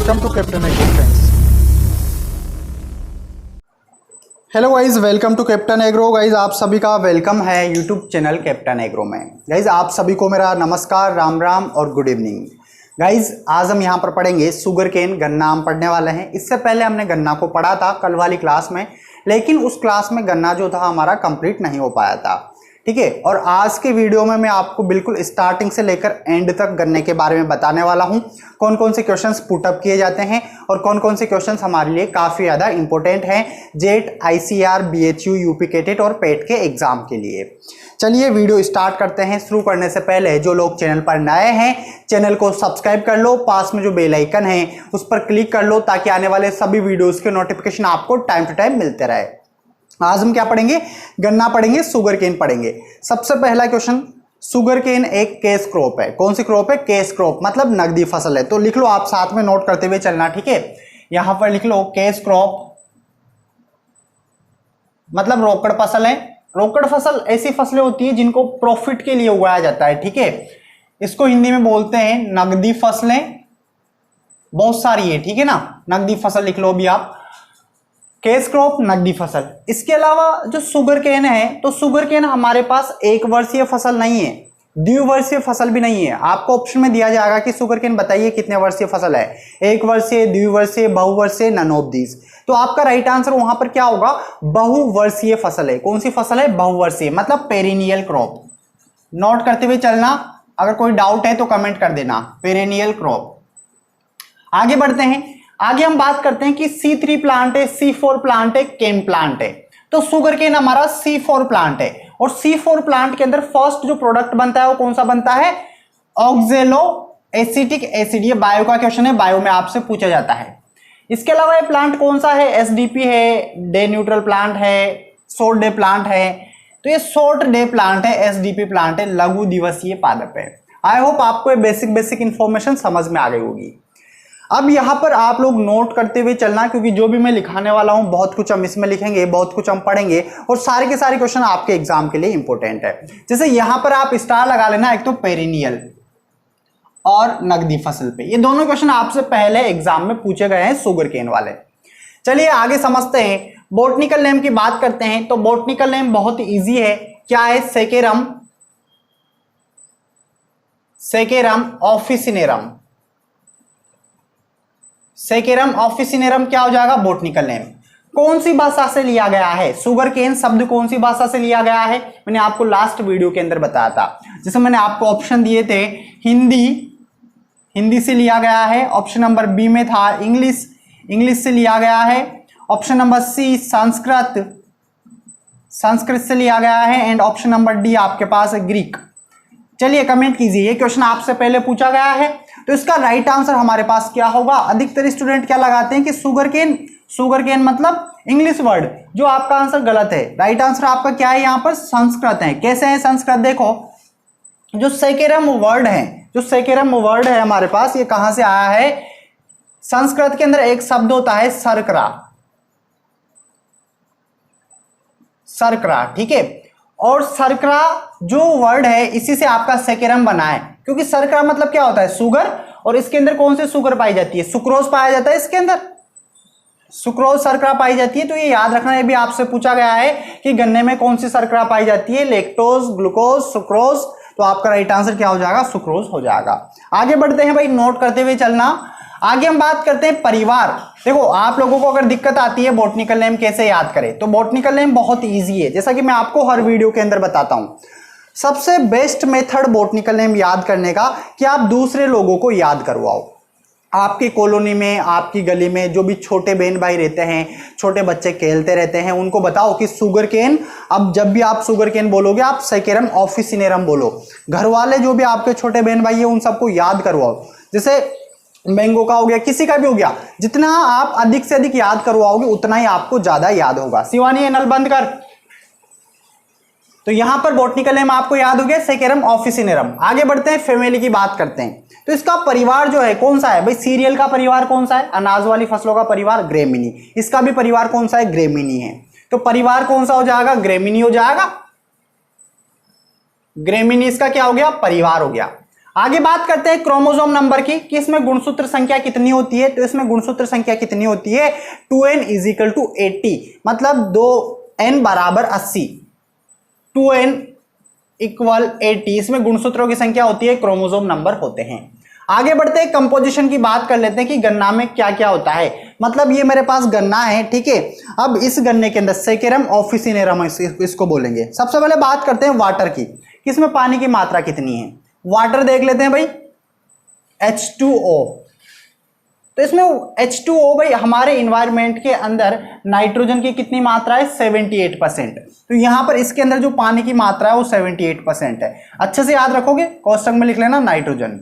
Welcome to Captain Agro friends. Hello guys, welcome to Captain Agro. Guys आप सभी का welcome है YouTube channel Captain Agro में। Guys आप सभी को मेरा नमस्कार, राम राम और गुड इवनिंग। गाइज आज हम यहाँ पर पढ़ेंगे शुगर केन, गन्ना हम पढ़ने वाले हैं। इससे पहले हमने गन्ना को पढ़ा था कल वाली क्लास में, लेकिन उस क्लास में गन्ना जो था हमारा कंप्लीट नहीं हो पाया था, ठीक है। और आज के वीडियो में मैं आपको बिल्कुल स्टार्टिंग से लेकर एंड तक गन्ने के बारे में बताने वाला हूं। कौन कौन से क्वेश्चंस पुटअप किए जाते हैं और कौन कौन से क्वेश्चंस हमारे लिए काफ़ी ज़्यादा इंपॉर्टेंट हैं jet, ICR, BHU, UP CATET और पेट के एग्जाम के लिए। चलिए वीडियो स्टार्ट करते हैं। शुरू करने से पहले जो लोग चैनल पर नए हैं, चैनल को सब्सक्राइब कर लो, पास में जो बेल आइकन है उस पर क्लिक कर लो ताकि आने वाले सभी वीडियोज़ के नोटिफिकेशन आपको टाइम टू टाइम मिलते रहे। आज हम क्या पढ़ेंगे? गन्ना पढ़ेंगे, शुगर केन पढ़ेंगे। सबसे पहला क्वेश्चन, शुगर केन एक कैश क्रॉप है। कौन सी क्रॉप है? कैश क्रॉप, मतलब नकदी फसल है। तो लिख लो, आप साथ में नोट करते हुए चलना, ठीक है। यहां पर लिख लो कैश क्रॉप मतलब रोकड़ फसल है। रोकड़ फसल ऐसी फसलें होती है जिनको प्रॉफिट के लिए उगाया जाता है, ठीक है। इसको हिंदी में बोलते हैं नकदी फसलें। बहुत सारी है, ठीक है ना। नकदी फसल लिख लो अभी आप, कैश क्रॉप नकदी फसल। इसके अलावा जो शुगर केन है, तो शुगर केन हमारे पास एक वर्षीय फसल नहीं है, द्विवर्षीय फसल भी नहीं है। आपको ऑप्शन में दिया जाएगा कि शुगर केन बताइए कितने वर्षीय फसल है, एक वर्षीय, द्विवर्षीय, बहुवर्षीय, नन ऑफ दीज। तो आपका राइट आंसर वहां पर क्या होगा? बहुवर्षीय फसल है। कौन सी फसल है? बहुवर्षीय, मतलब पेरिनियल क्रॉप। नोट करते हुए चलना, अगर कोई डाउट है तो कमेंट कर देना, पेरिनियल क्रॉप। आगे बढ़ते हैं। आगे हम बात करते हैं कि C3 प्लांट है, C4 प्लांट है, केन प्लांट है। तो शुगर केन हमारा C4 प्लांट है और C4 प्लांट के अंदर फर्स्ट जो प्रोडक्ट बनता है वो कौन सा बनता है? ऑक्जेलो एसिटिक एसिड। ये बायो का क्वेश्चन है, बायो में आपसे पूछा जाता है। इसके अलावा ये प्लांट कौन सा है? SDP है, डे न्यूट्रल प्लांट है, शॉर्ट डे प्लांट है। तो ये शॉर्ट डे प्लांट है, SDP प्लांट है, लघु दिवसीय पादप है। आई होप आपको ये बेसिक इंफॉर्मेशन समझ में आ गई होगी। अब यहां पर आप लोग नोट करते हुए चलना, क्योंकि जो भी मैं लिखाने वाला हूं बहुत कुछ हम इसमें लिखेंगे, बहुत कुछ हम पढ़ेंगे और सारे के सारे क्वेश्चन आपके एग्जाम के लिए इंपॉर्टेंट है। जैसे यहां पर आप स्टार लगा लेना, एक तो पेरिनियल और नकदी फसल पे। ये दोनों क्वेश्चन आपसे पहले एग्जाम में पूछे गए हैं शुगर केन वाले। चलिए आगे समझते हैं। बोटनिकल नेम की बात करते हैं तो बोटनिकल नेम बहुत ईजी है। क्या है? Saccharum, saccharum officinarum. Saccharum officinarum क्या हो जाएगा? Botanical name. कौन सी भाषा से लिया गया है? शुगर केन शब्द कौन सी भाषा से लिया गया है? मैंने आपको लास्ट वीडियो के अंदर बताया था, जैसे मैंने आपको ऑप्शन दिए थे। हिंदी से लिया गया है। ऑप्शन नंबर बी में था इंग्लिश से लिया गया है। ऑप्शन नंबर सी संस्कृत से लिया गया है। एंड ऑप्शन नंबर डी आपके पास है ग्रीक। चलिए कमेंट कीजिए, ये क्वेश्चन आपसे पहले पूछा गया है, तो इसका राइट आंसर हमारे पास क्या होगा? अधिकतर स्टूडेंट क्या लगाते हैं कि शुगर केन मतलब इंग्लिश वर्ड, जो आपका आंसर गलत है। राइट आंसर आपका क्या है? यहां पर संस्कृत है। कैसे है संस्कृत? देखो, जो सेकेरम वर्ड है हमारे पास, ये कहां से आया है? संस्कृत के अंदर एक शब्द होता है सरकरा, ठीक है। और सरकरा जो वर्ड है, इसी से आपका सेकेरम बना है, क्योंकि सरकरा मतलब क्या होता है? शुगर। और इसके अंदर कौन सी शुगर पाई जाती है? सुक्रोज पाया जाता है। इसके अंदर सुक्रोज शर्करा पाई जाती है। तो ये याद रखना, ये भी आपसे पूछा गया है कि गन्ने में कौन सी शर्करा पाई जाती है? Lactose, glucose, sucrose. तो आपका राइट आंसर क्या हो जाएगा? सुक्रोज हो जाएगा। आगे बढ़ते हैं भाई, नोट करते हुए चलना। आगे हम बात करते हैं परिवार। देखो, आप लोगों को अगर दिक्कत आती है बोटनिकल नेम कैसे याद करें, तो बोटनिकल नेम बहुत इजी है, जैसा कि मैं आपको हर वीडियो के अंदर बताता हूं। सबसे बेस्ट मेथड बोटनिकल नेम याद करने का कि आप दूसरे लोगों को याद करवाओ। आपकी कॉलोनी में, आपकी गली में जो भी छोटे बहन भाई रहते हैं, छोटे बच्चे खेलते रहते हैं, उनको बताओ कि शुगर केन, अब जब भी आप शुगर केन बोलोगे आप सेकेरम ऑफिसिनेरम बोलो। घर वाले जो भी आपके छोटे बहन भाई है उन सबको याद करवाओ। जैसे मैंगो का हो गया, किसी का भी हो गया, जितना आप अधिक से अधिक याद करवाओगे उतना ही आपको ज्यादा याद होगा। शिवानी, ये नल बंद कर। तो यहां पर बोटनिकल नेम आपको याद हो गया, सेकेरम ऑफिसिनेरम। आगे बढ़ते हैं, फैमिली की बात करते हैं। तो इसका परिवार जो है कौन सा है भाई? सीरियल का परिवार कौन सा है? अनाज वाली फसलों का परिवार ग्रेमिनी। इसका भी परिवार कौन सा है? ग्रेमिनी है। तो परिवार कौन सा हो जाएगा? ग्रेमिनी हो जाएगा। ग्रेमिनी इसका क्या हो गया? परिवार हो गया। आगे बात करते हैं क्रोमोसोम नंबर की कि इसमें गुणसूत्र संख्या कितनी होती है। तो इसमें गुणसूत्र संख्या कितनी होती है 2n = 80, मतलब 2n बराबर 80, 2n = 80। इसमें गुणसूत्रों की संख्या होती है, क्रोमोसोम नंबर होते हैं। आगे बढ़ते हैं, कंपोजिशन की बात कर लेते हैं कि गन्ना में क्या क्या होता है। मतलब ये मेरे पास गन्ना है, ठीक है। अब इस गन्ने के अंदर सेकेरम ऑफिसिनेरम इसको बोलेंगे। सबसे पहले बात करते हैं वाटर की, किसमें पानी की मात्रा कितनी है। वाटर देख लेते हैं भाई, H2O। तो इसमें H2O भाई हमारे इन्वायरमेंट के अंदर नाइट्रोजन की कितनी मात्रा है 78%। तो यहां पर इसके अंदर जो पानी की मात्रा है वो 78% है। अच्छे से याद रखोगे, कोष्टक में लिख लेना नाइट्रोजन।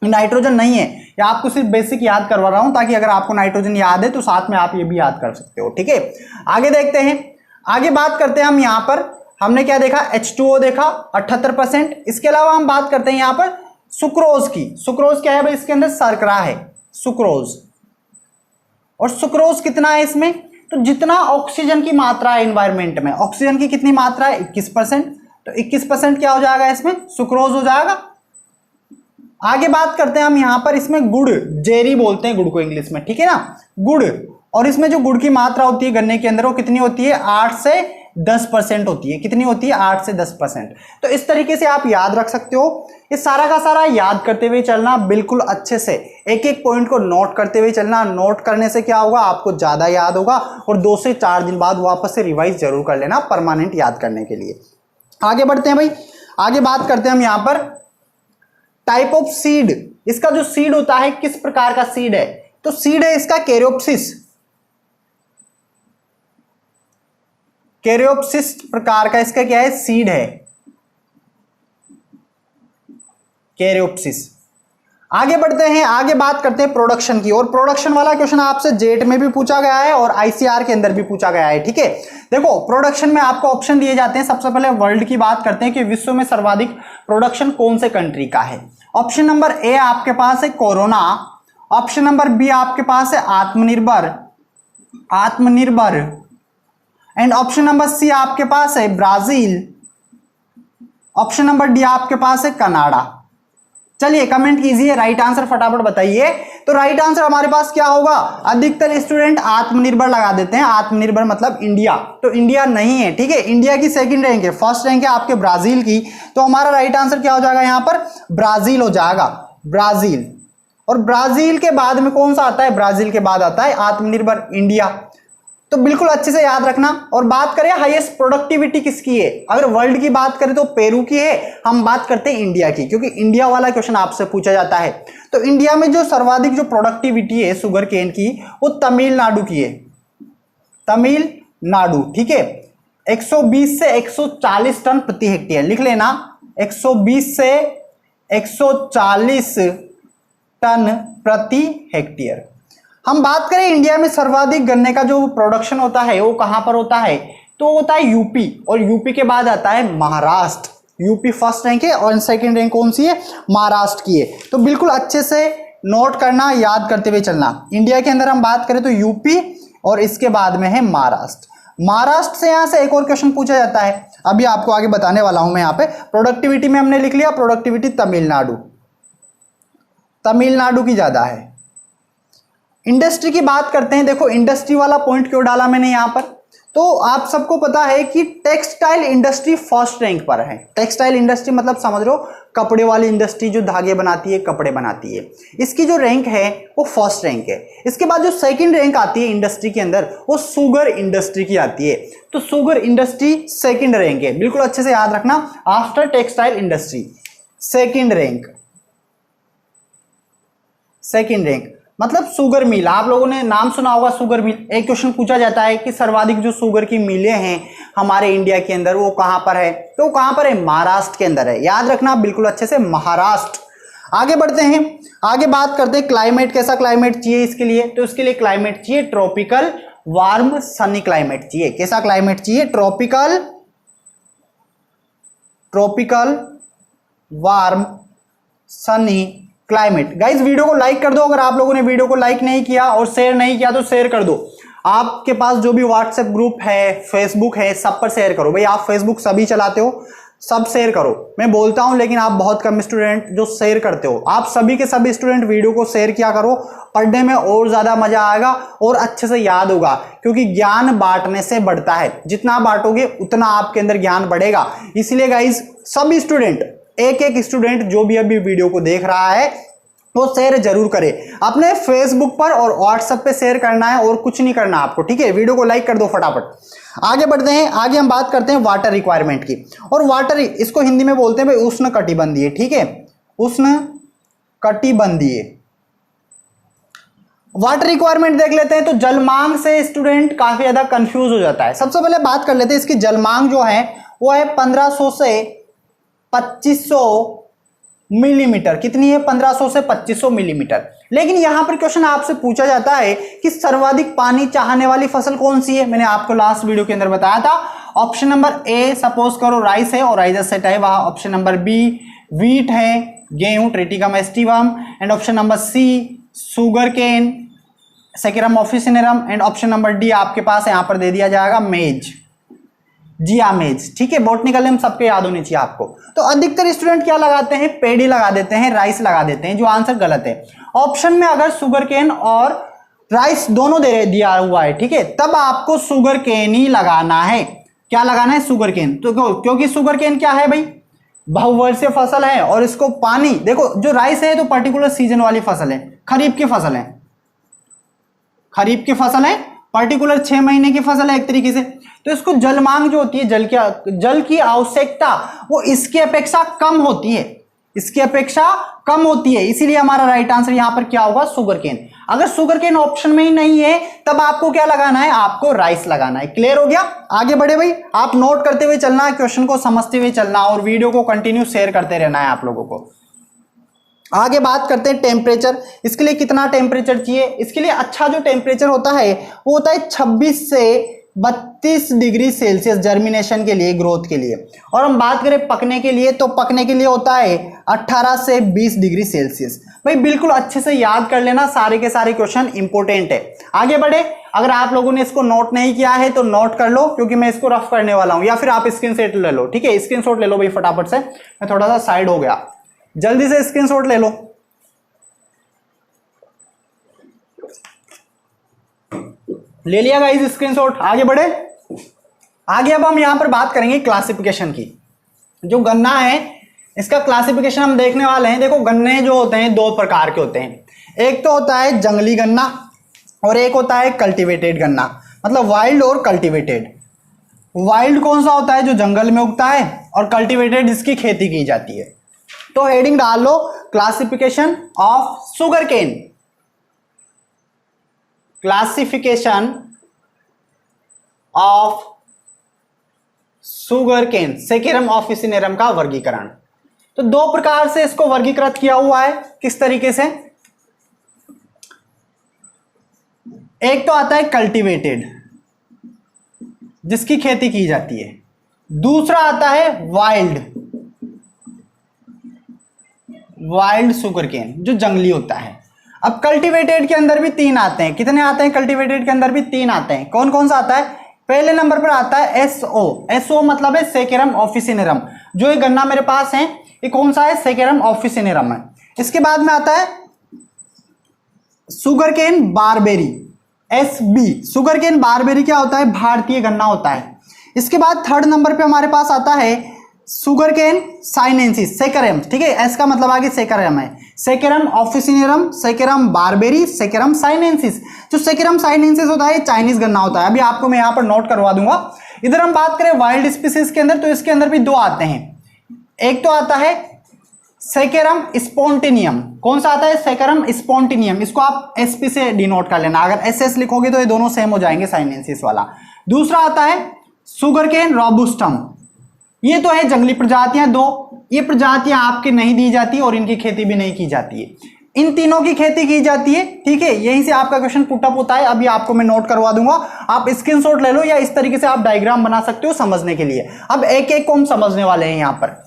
नाइट्रोजन नहीं है, या आपको सिर्फ बेसिक याद करवा रहा हूं ताकि अगर आपको नाइट्रोजन याद है तो साथ में आप ये भी याद कर सकते हो, ठीक है। आगे देखते हैं, आगे बात करते हैं हम यहां पर, हमने क्या देखा H2O देखा 78%। इसके अलावा हम बात करते हैं यहां पर सुक्रोज की। सुक्रोज क्या है भाई, इसके अंदर शर्करा है सुक्रोज, और सुक्रोज कितना है इसमें, तो जितना ऑक्सीजन की मात्रा है एनवायरमेंट में, ऑक्सीजन की कितनी मात्रा है 21%, तो 21% क्या हो जाएगा इसमें सुक्रोज हो जाएगा। आगे बात करते हैं हम यहां पर, इसमें गुड़, जेरी बोलते हैं गुड़ को इंग्लिश में, ठीक है ना, गुड़। और इसमें जो गुड़ की मात्रा होती है गन्ने के अंदर वो कितनी होती है 8 से 10% होती है। कितनी होती है 8 से 10%। तो इस तरीके से आप याद रख सकते हो। ये सारा का सारा याद करते हुए चलना, बिल्कुल अच्छे से एक एक पॉइंट को नोट करते हुए चलना। नोट करने से क्या होगा, आपको ज्यादा याद होगा, और 2 से 4 दिन बाद वापस से रिवाइज जरूर कर लेना परमानेंट याद करने के लिए। आगे बढ़ते हैं भाई, आगे बात करते हैं हम यहां पर टाइप ऑफ सीड। इसका जो सीड होता है किस प्रकार का सीड है, तो सीड है इसका कैरियोप्सिस। कैरियोप्सिस प्रकार का इसका क्या है सीड है, कैरियोप्सिस। आगे बढ़ते हैं, आगे बात करते हैं प्रोडक्शन की। और प्रोडक्शन वाला क्वेश्चन आपसे जेट में भी पूछा गया है और आईसीआर के अंदर भी पूछा गया है, ठीक है। देखो प्रोडक्शन में आपको ऑप्शन दिए जाते हैं। सबसे पहले वर्ल्ड की बात करते हैं कि विश्व में सर्वाधिक प्रोडक्शन कौन से कंट्री का है। ऑप्शन नंबर ए आपके पास है कोरोना, ऑप्शन नंबर बी आपके पास है आत्मनिर्भर, आत्मनिर्भर, एंड ऑप्शन नंबर सी आपके पास है ब्राजील, ऑप्शन नंबर डी आपके पास है कनाडा। चलिए कमेंट कीजिए, राइट आंसर फटाफट बताइए। तो राइट आंसर हमारे पास क्या होगा, अधिकतर स्टूडेंट आत्मनिर्भर लगा देते हैं। आत्मनिर्भर मतलब इंडिया, तो इंडिया नहीं है, ठीक है। इंडिया की सेकंड रैंक है, फर्स्ट रैंक है आपके ब्राजील की। तो हमारा राइट आंसर क्या हो जाएगा यहां पर, ब्राजील हो जाएगा, ब्राजील। और ब्राजील के बाद में कौन सा आता है, ब्राजील के बाद आता है आत्मनिर्भर इंडिया। तो बिल्कुल अच्छे से याद रखना। और बात करें हाईएस्ट प्रोडक्टिविटी किसकी है, अगर वर्ल्ड की बात करें तो पेरू की है, हम बात करते हैं इंडिया की, क्योंकि इंडिया वाला क्वेश्चन आपसे पूछा जाता है। तो इंडिया में जो सर्वाधिक जो प्रोडक्टिविटी है शुगर केन की वो तमिलनाडु की है, तमिलनाडु, ठीक है। 120 से 140 टन प्रति हेक्टेयर, लिख लेना 120 से 140 टन प्रति हेक्टेयर। हम बात करें इंडिया में सर्वाधिक गन्ने का जो प्रोडक्शन होता है वो कहां पर होता है, तो होता है यूपी, और यूपी के बाद आता है महाराष्ट्र। यूपी फर्स्ट रैंक है और सेकंड रैंक कौन सी है, महाराष्ट्र की है। तो बिल्कुल अच्छे से नोट करना, याद करते हुए चलना। इंडिया के अंदर हम बात करें तो यूपी और इसके बाद में है महाराष्ट्र। महाराष्ट्र से यहां से एक और क्वेश्चन पूछा जाता है, अभी आपको आगे बताने वाला हूं मैं। यहां पे प्रोडक्टिविटी में हमने लिख लिया प्रोडक्टिविटी तमिलनाडु, तमिलनाडु की ज्यादा है। इंडस्ट्री की बात करते हैं। देखो इंडस्ट्री वाला पॉइंट क्यों डाला मैंने यहां पर, तो आप सबको पता है कि टेक्सटाइल इंडस्ट्री फर्स्ट रैंक पर है। टेक्सटाइल इंडस्ट्री मतलब समझ लो कपड़े वाली इंडस्ट्री जो धागे बनाती है, कपड़े बनाती है, इसकी जो रैंक है वो फर्स्ट रैंक है। इसके बाद जो सेकंड रैंक आती है इंडस्ट्री के अंदर वो शुगर इंडस्ट्री की आती है। तो शुगर इंडस्ट्री सेकंड रैंक है, बिल्कुल अच्छे से याद रखना। After textile industry second rank, second rank मतलब शुगर मिल। आप लोगों ने नाम सुना होगा शुगर मिल। एक क्वेश्चन पूछा जाता है कि सर्वाधिक जो शुगर की मिलें हैं हमारे इंडिया के अंदर वो कहां पर है, तो कहां पर है, महाराष्ट्र के अंदर है। याद रखना बिल्कुल अच्छे से, महाराष्ट्र। आगे बढ़ते हैं, आगे बात करते हैं क्लाइमेट, कैसा क्लाइमेट चाहिए इसके लिए, तो इसके लिए क्लाइमेट चाहिए ट्रॉपिकल वार्म सनी क्लाइमेट चाहिए। कैसा क्लाइमेट चाहिए, tropical, tropical warm sunny climate. Guys video को लाइक कर दो, अगर आप लोगों ने वीडियो को लाइक नहीं किया और शेयर नहीं किया तो शेयर कर दो। आपके पास जो भी व्हाट्सएप ग्रुप है, फेसबुक है, सब पर शेयर करो। भाई आप फेसबुक सभी चलाते हो सब शेयर करो। मैं बोलता हूं लेकिन आप बहुत कम स्टूडेंट जो शेयर करते हो। आप सभी के सभी स्टूडेंट वीडियो को शेयर किया करो, पढ़ने में और ज्यादा मजा आएगा और अच्छे से याद होगा, क्योंकि ज्ञान बांटने से बढ़ता है। जितना बांटोगे उतना आपके अंदर ज्ञान बढ़ेगा। इसलिए गाइज सभी स्टूडेंट, एक एक स्टूडेंट जो भी अभी वीडियो को देख रहा है वो शेयर जरूर करे। अपने फेसबुक पर और व्हाट्सएप पे शेयर करना है और कुछ नहीं करना आपको, ठीक है। वीडियो को लाइक कर दो फटाफट। आगे बढ़ते हैं, आगे हम बात करते हैं वाटर रिक्वायरमेंट की। और वाटर, इसको हिंदी में बोलते हैं भाई उष्ण कटिबंधीय, ठीक है, उष्ण कटिबंधीय। वाटर रिक्वायरमेंट देख लेते हैं। तो जलमांग से स्टूडेंट काफी ज्यादा कंफ्यूज हो जाता है। सबसे पहले बात कर लेते हैं इसकी जलमांग जो है वो है 1500 से 2500 मिलीमीटर। कितनी है? 1500 से 2500 मिलीमीटर। लेकिन यहां पर क्वेश्चन आपसे पूछा जाता है कि सर्वाधिक पानी चाहने वाली फसल कौन सी है। मैंने आपको लास्ट वीडियो के अंदर बताया था। ऑप्शन नंबर ए सपोज करो राइस है और राइजोसेट है वहां। ऑप्शन नंबर बी व्हीट है, गेहूं Triticum aestivum. And option number C sugar cane saccharum officinarum. And option number D आपके पास यहां पर दे दिया जाएगा मेज, जिया मेज, ठीक है। बॉटनिकल नेम सबके याद होने चाहिए आपको। तो अधिकतर स्टूडेंट क्या लगाते हैं? पेडी लगा देते हैं, राइस लगा देते हैं, जो आंसर गलत है। ऑप्शन में अगर सुगर केन और राइस दोनों दे दिया हुआ है, ठीक है, तब आपको सुगर केन ही लगाना है। क्या लगाना है? Sugar cane. तो क्योंकि सुगर केन क्या है भाई? बहुवर्षीय फसल है और इसको पानी, देखो जो राइस है तो पर्टिकुलर सीजन वाली फसल है, खरीफ की फसल है, खरीफ की फसल है, पर्टिकुलर 6 महीने की फसल है एक तरीके से। तो इसको जल मांग जो होती है, जल की आवश्यकता वो इसकी अपेक्षा कम होती है, इसकी अपेक्षा कम होती है। इसीलिए हमारा राइट आंसर यहां पर क्या होगा? Sugar cane. अगर सुगर केन ऑप्शन में ही नहीं है तब आपको क्या लगाना है? आपको राइस लगाना है। क्लियर हो गया? आगे बढ़े भाई, आप नोट करते हुए चलना है, क्वेश्चन को समझते हुए चलना और वीडियो को कंटिन्यू शेयर करते रहना है आप लोगों को। आगे बात करते हैं टेम्परेचर। इसके लिए कितना टेम्परेचर चाहिए? इसके लिए अच्छा जो टेम्परेचर होता है वो होता है 26 से 32 डिग्री सेल्सियस जर्मिनेशन के लिए, ग्रोथ के लिए। और हम बात करें पकने के लिए, तो पकने के लिए होता है 18 से 20 डिग्री सेल्सियस। भाई बिल्कुल अच्छे से याद कर लेना, सारे के सारे क्वेश्चन इंपॉर्टेंट है। आगे बढ़े, अगर आप लोगों ने इसको नोट नहीं किया है तो नोट कर लो, क्योंकि मैं इसको रफ करने वाला हूं, या फिर आप स्क्रीनशॉट ले लो, ठीक है, स्क्रीनशॉट ले लो भाई फटाफट से। मैं थोड़ा सा साइड हो गया, जल्दी से स्क्रीनशॉट ले लो। ले लिया गाइस स्क्रीनशॉट। आगे बढ़े, आगे अब हम यहां पर बात करेंगे क्लासिफिकेशन की। जो गन्ना है इसका क्लासिफिकेशन हम देखने वाले हैं। देखो गन्ने जो होते हैं दो प्रकार के होते हैं, एक तो होता है जंगली गन्ना और एक होता है कल्टीवेटेड गन्ना, मतलब वाइल्ड और कल्टीवेटेड। वाइल्ड कौन सा होता है? जो जंगल में उगता है, और कल्टीवेटेड जिसकी खेती की जाती है। तो हेडिंग डाल लो classification of sugar cane, classification of sugar cane, saccharum officinarum का वर्गीकरण। तो दो प्रकार से इसको वर्गीकृत किया हुआ है। किस तरीके से? एक तो आता है कल्टीवेटेड जिसकी खेती की जाती है, दूसरा आता है वाइल्ड, वाइल्ड शुगर केन जो जंगली होता है। अब कल्टीवेटेड के अंदर भी 3 आते हैं। कितने आते हैं? कल्टीवेटेड के अंदर भी 3 आते हैं। कौन कौन सा आता है? पहले नंबर पर आता है एसओ। एसओ मतलब है सेकेरम ऑफिसिनेरम। जो ये गन्ना मेरे पास है ये कौन सा है? सेकेरम ऑफिसिनेरम है। इसके बाद में आता है sugar cane barberi, SB. Sugar cane barberi क्या होता है? भारतीय गन्ना होता है। इसके बाद थर्ड नंबर पे हमारे पास आता है शुगर केन साइनेंसिस, सेकेरम, ठीक है, एस का मतलब आगे सेकेरम है। Saccharum officinarum, Saccharum barberi, Saccharum sinensis. जो सेकेरम साइनेंसिस होता है चाइनीज गन्ना होता है। अभी आपको मैं यहां पर नोट करवा दूंगा। इधर हम बात करें वाइल्ड स्पीसीज के अंदर, तो इसके अंदर भी 2 आते हैं। एक तो आता है सेकेरम स्पॉन्टेनियम। कौन सा आता है? Saccharum spontaneum. इसको आप एसपी से डिनोट कर लेना, अगर एसएस लिखोगे तो ये दोनों सेम हो जाएंगे, साइनेंसिस वाला। दूसरा आता है शुगर केन रोबस्टम। ये तो है जंगली प्रजातियां 2। ये प्रजातियां आपकी नहीं दी जाती और इनकी खेती भी नहीं की जाती है। इन तीनों की खेती की जाती है, ठीक है। यहीं से आपका क्वेश्चन पुटअप होता है। अभी आपको मैं नोट करवा दूंगा, आप स्क्रीनशॉट ले लो या इस तरीके से आप डायग्राम बना सकते हो समझने के लिए। अब एक एक को हम समझने वाले हैं यहां पर।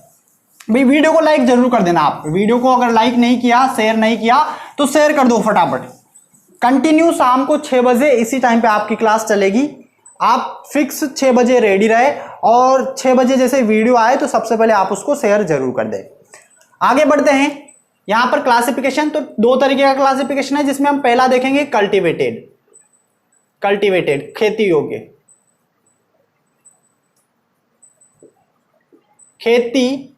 भाई वीडियो को लाइक जरूर कर देना। आप वीडियो को अगर लाइक नहीं किया, शेयर नहीं किया तो शेयर कर दो फटाफट। कंटिन्यू शाम को 6 बजे इसी टाइम पे आपकी क्लास चलेगी। आप फिक्स 6 बजे रेडी रहे और 6 बजे जैसे वीडियो आए तो सबसे पहले आप उसको शेयर जरूर कर दें। आगे बढ़ते हैं। यहां पर क्लासिफिकेशन, तो 2 तरीके का क्लासिफिकेशन है, जिसमें हम पहला देखेंगे कल्टीवेटेड, कल्टीवेटेड खेती योग्य, खेती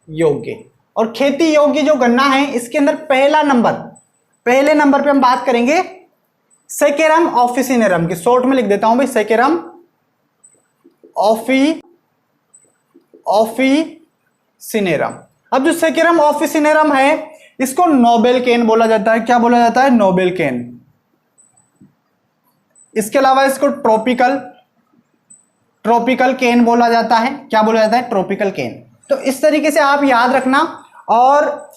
योग्य। और खेती योग्य जो गन्ना है इसके अंदर पहले नंबर पे हम बात करेंगे सेकेरम ऑफिसिनेरम की। शॉर्ट में लिख देता हूं भाई, सेकेरम ऑफिसिनेरम। अब जो सेकेरम ऑफिसिनेरम है इसको नोबेल केन बोला जाता है। क्या बोला जाता है? नोबेल केन। इसके अलावा इसको ट्रॉपिकल केन बोला जाता है। क्या बोला जाता है? ट्रॉपिकल केन। तो इस तरीके से आप याद रखना। और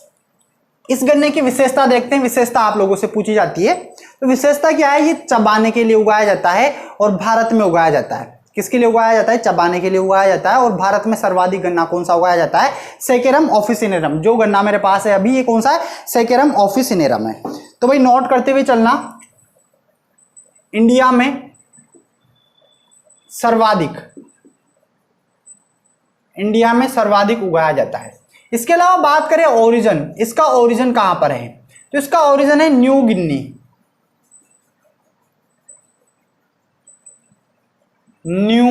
इस गन्ने की विशेषता देखते हैं। विशेषता आप लोगों से पूछी जाती है, तो विशेषता क्या है? ये चबाने के लिए उगाया जाता है और भारत में उगाया जाता है। किसके लिए उगाया जाता है? चबाने के लिए उगाया जाता है। और भारत में सर्वाधिक गन्ना कौन सा उगाया जाता है? Saccharum officinarum. जो गन्ना मेरे पास है अभी, ये कौन सा है? सेकेरम ऑफिसिनेरम है। तो भाई नोट करते हुए चलना, इंडिया में सर्वाधिक उगाया जाता है। इसके अलावा बात करें ओरिजिन, इसका ओरिजिन कहां पर है? तो इसका ओरिजिन है न्यू गिनी। न्यू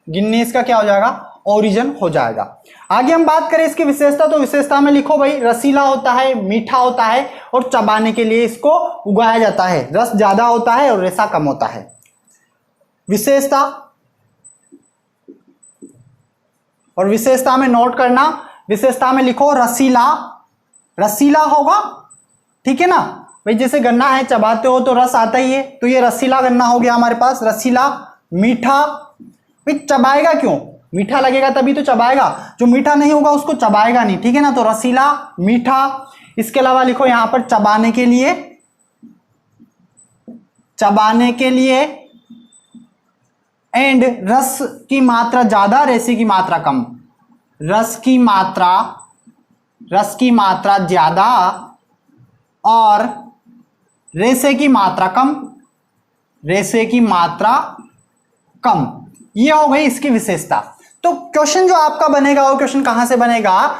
गिनी इसका क्या हो जाएगा? ओरिजिन हो जाएगा। आगे हम बात करें इसकी विशेषता, तो विशेषता में लिखो भाई, रसीला होता है, मीठा होता है और चबाने के लिए इसको उगाया जाता है। रस ज्यादा होता है और रेशा कम होता है। विशेषता, और विशेषता में नोट करना, विशेषता में लिखो रसीला होगा। ठीक है ना भाई, जैसे गन्ना है चबाते हो तो रस आता ही है, तो ये रसीला गन्ना हो गया हमारे पास। रसीला, मीठा। भाई चबाएगा क्यों? मीठा लगेगा तभी तो चबाएगा, जो मीठा नहीं होगा उसको चबाएगा नहीं। ठीक है ना, तो रसीला, मीठा। इसके अलावा लिखो यहां पर चबाने के लिए एंड रस की मात्रा ज्यादा, रेसे की मात्रा कम। रस की मात्रा ज्यादा और रेसे की मात्रा कम। ये हो गई इसकी विशेषता। तो क्वेश्चन जो आपका बनेगा वो क्वेश्चन कहां से बनेगा?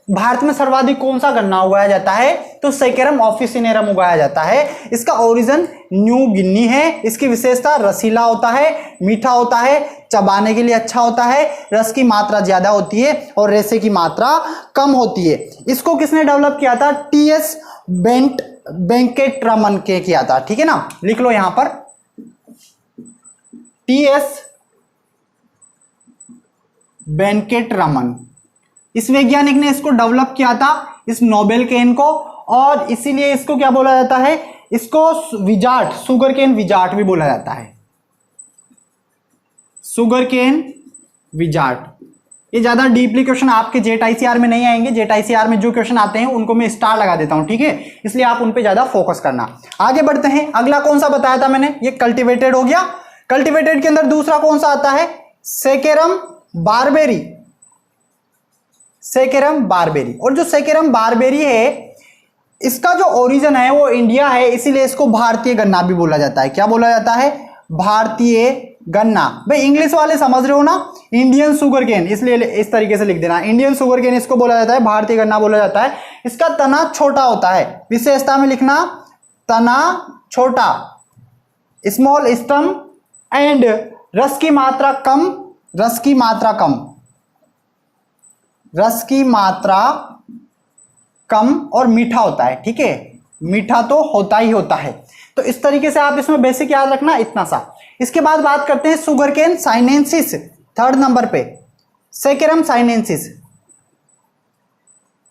भारत में सर्वाधिक कौन सा गन्ना उगाया जाता है? तो सेकेरम ऑफिसिनेरम उगाया जाता है। इसका ओरिजिन न्यू गिनी है। इसकी विशेषता रसीला होता है, मीठा होता है, चबाने के लिए अच्छा होता है, रस की मात्रा ज्यादा होती है और रेसे की मात्रा कम होती है। इसको किसने डेवलप किया था? टीएस वेंकटरमन के किया था। ठीक है ना, लिख लो यहां पर टीएस वेंकटरमन। इस वैज्ञानिक ने इसको डेवलप किया था, इस नोबेल केन को, और इसीलिए इसको क्या बोला जाता है? इसको विजार्ड, सुगर केन विजार्ड भी बोला जाता है। Sugar cane wizard. ये ज्यादा डीपली क्वेश्चन आपके जेट आईसीआर में नहीं आएंगे। जेट आईसीआर में जो क्वेश्चन आते हैं उनको मैं स्टार लगा देता हूं। ठीक है, इसलिए आप उन पे ज्यादा फोकस करना। आगे बढ़ते हैं। अगला कौन सा बताया था मैंने? ये कल्टीवेटेड हो गया। कल्टीवेटेड के अंदर दूसरा कौन सा आता है? Saccharum barberi. Saccharum barberi. और जो सेकेरम बारबेरी है इसका जो ओरिजिन है वो इंडिया है, इसीलिए इसको भारतीय गन्ना भी बोला जाता है। क्या बोला जाता है? भारतीय गन्ना। भाई इंग्लिश वाले समझ रहे हो ना, इंडियन शुगर केन, इसलिए इस तरीके से लिख देना, इंडियन शुगर केन इसको बोला जाता है, भारतीय गन्ना बोला जाता है। इसका तना छोटा होता है। विशेषता में लिखना तना छोटा, स्मॉल स्टम एंड रस की मात्रा कम और मीठा होता है। ठीक है, मीठा तो होता ही होता है। तो इस तरीके से आप इसमें बेसिक याद रखना, इतना सा। इसके बाद बात करते हैं sugar cane sinensis, 3rd number पे सेकेरम साइनेंसिस।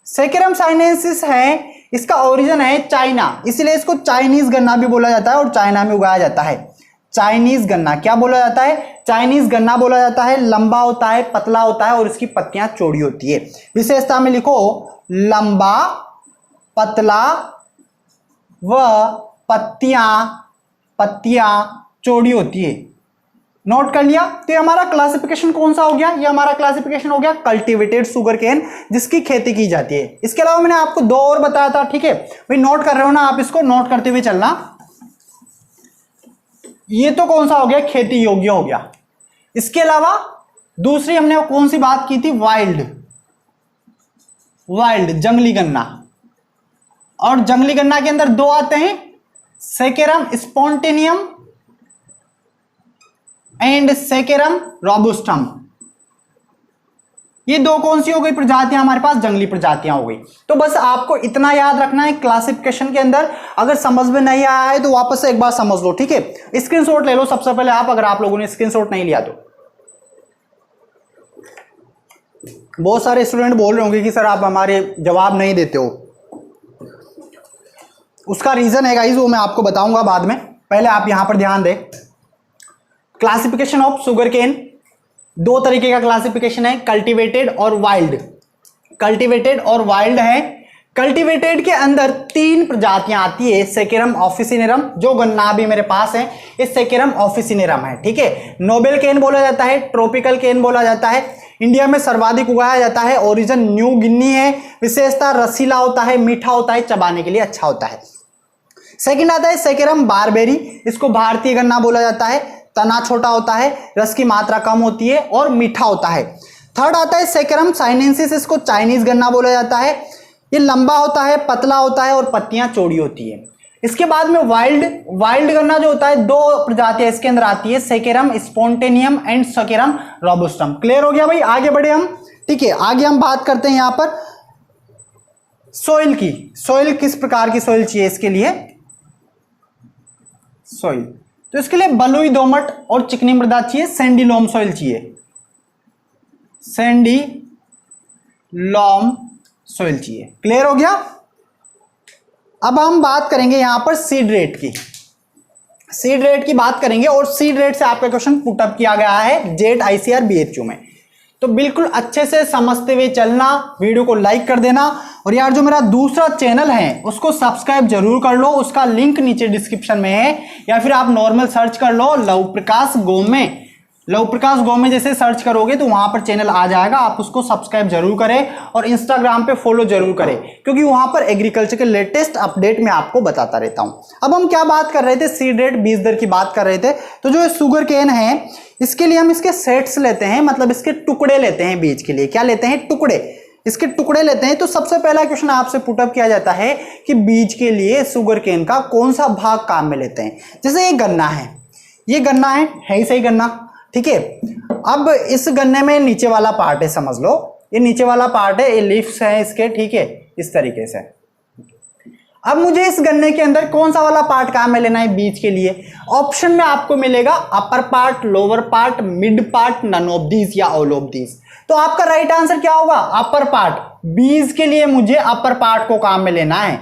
सेकेरम साइनेंसिस है, इसका ओरिजिन है चाइना, इसलिए इसको चाइनीज गन्ना भी बोला जाता है और चाइना में उगाया जाता है। चाइनीज गन्ना क्या बोला जाता है? चाइनीज गन्ना बोला जाता है। लंबा होता है, पतला होता है और इसकी पत्तियां चौड़ी होती है। विशेषता में लिखो लंबा, पतला व पत्तियां चौड़ी होती है। नोट कर लिया? तो ये हमारा क्लासिफिकेशन कौन सा हो गया? ये हमारा क्लासिफिकेशन हो गया कल्टीवेटेड शुगर केन, जिसकी खेती की जाती है। इसके अलावा मैंने आपको 2 और बताया था। ठीक है भाई, नोट कर रहे हो ना आप? इसको नोट करते हुए चलना। ये तो कौन सा हो गया, खेती योग्य हो गया। इसके अलावा दूसरी हमने कौन सी बात की थी, वाइल्ड, वाइल्ड जंगली गन्ना। और जंगली गन्ना के अंदर दो आते हैं, सेकेरम स्पॉन्टेनियम एंड सेकेरम रोबस्टम। ये दो कौन सी हो गई प्रजातियां हमारे पास, जंगली प्रजातियां हो गई। तो बस आपको इतना याद रखना है क्लासिफिकेशन के अंदर। अगर समझ में नहीं आया है तो वापस से एक बार समझ लो, ठीक है। स्क्रीनशॉट ले लो सबसे पहले आप, अगर आप लोगों ने स्क्रीनशॉट नहीं लिया तो। बहुत सारे स्टूडेंट बोल रहे होंगे कि सर आप हमारे जवाब नहीं देते हो। उसका रीजन है गाइस, वो मैं आपको बताऊंगा बाद में। पहले आप यहां पर ध्यान दें, क्लासिफिकेशन ऑफ शुगर केन, दो तरीके का क्लासिफिकेशन है, कल्टीवेटेड और वाइल्ड। कल्टीवेटेड और वाइल्ड है। कल्टीवेटेड के अंदर तीन प्रजातियां आती है, सेकेरम ऑफिसिनेरम, जो गन्ना भी मेरे पास है ये सेकेरम ऑफिसिनेरम है, ठीक है। नोबेल केन बोला जाता है, ट्रॉपिकल केन बोला जाता है। इंडिया में सर्वाधिक उगाया जाता है, ओरिजिन न्यू गिनी है। विशेषता रसीला होता है, मीठा होता है, चबाने के लिए अच्छा होता है। सेकंड आता है सेकेरम बारबेरी, इसको भारतीय गन्ना बोला जाता है। तना छोटा होता है, रस की मात्रा कम होती है और मीठा होता है। थर्ड आता है सेकेरम चाइनेंसिस, इसको चाइनीज गन्ना बोला जाता है। ये लंबा होता है, पतला होता है और पत्तियां चौड़ी होती है। इसके बाद में वाइल्ड गन्ना जो होता है, दो प्रजातियां इसके अंदर आती है, saccharum spontaneum and saccharum robustum. Clear हो गया भाई, आगे बढ़े हम, ठीक है। आगे हम बात करते हैं यहां पर सोइल की। सोइल किस प्रकार की सोइल चाहिए इसके लिए, सोइल तो इसके लिए बलुई दोमट और चिकनी मृदा चाहिए, सैंडी लोम सोइल चाहिए, सैंडी लोम सोइल चाहिए। क्लियर हो गया। अब हम बात करेंगे यहां पर सीड रेट की। सीड रेट की बात करेंगे और सीड रेट से आपका क्वेश्चन पुटअप किया गया है जेट आईसीआर बीएचयू में। तो बिल्कुल अच्छे से समझते हुए चलना, वीडियो को लाइक कर देना। और यार जो मेरा दूसरा चैनल है उसको सब्सक्राइब जरूर कर लो, उसका लिंक नीचे डिस्क्रिप्शन में है, या फिर आप नॉर्मल सर्च कर लो लव प्रकाश गोमे। लव प्रकाश गोमे जैसे सर्च करोगे तो वहां पर चैनल आ जाएगा, आप उसको सब्सक्राइब जरूर करें और इंस्टाग्राम पे फॉलो जरूर करें, क्योंकि वहां पर एग्रीकल्चर के लेटेस्ट अपडेट मैं आपको बताता रहता हूं। अब हम क्या बात कर रहे थे, सीड रेट, बीज दर की बात कर रहे थे। तो जो शुगर केन है इसके लिए हम इसके सेट्स लेते हैं, मतलब इसके टुकड़े लेते हैं बीज के लिए। क्या लेते हैं, टुकड़े, इसके टुकड़े लेते हैं। तो सबसे पहला क्वेश्चन आपसे पुटअप किया जाता है कि बीज के लिए शुगर केन का कौन सा भाग काम में लेते हैं। जैसे ये गन्ना है, ये गन्ना है ही सही गन्ना, ठीक है। अब इस गन्ने में नीचे वाला पार्ट है, समझ लो ये नीचे वाला पार्ट है, ये लीफ्स है इसके, ठीक है, इस तरीके से। अब मुझे इस गन्ने के अंदर कौन सा वाला पार्ट काम में लेना है बीज के लिए। ऑप्शन में आपको मिलेगा upper part, lower part, mid part, none of these या ऑल ऑफ दीज। तो आपका राइट आंसर क्या होगा, अपर पार्ट। बीज के लिए मुझे अपर पार्ट को काम में लेना है,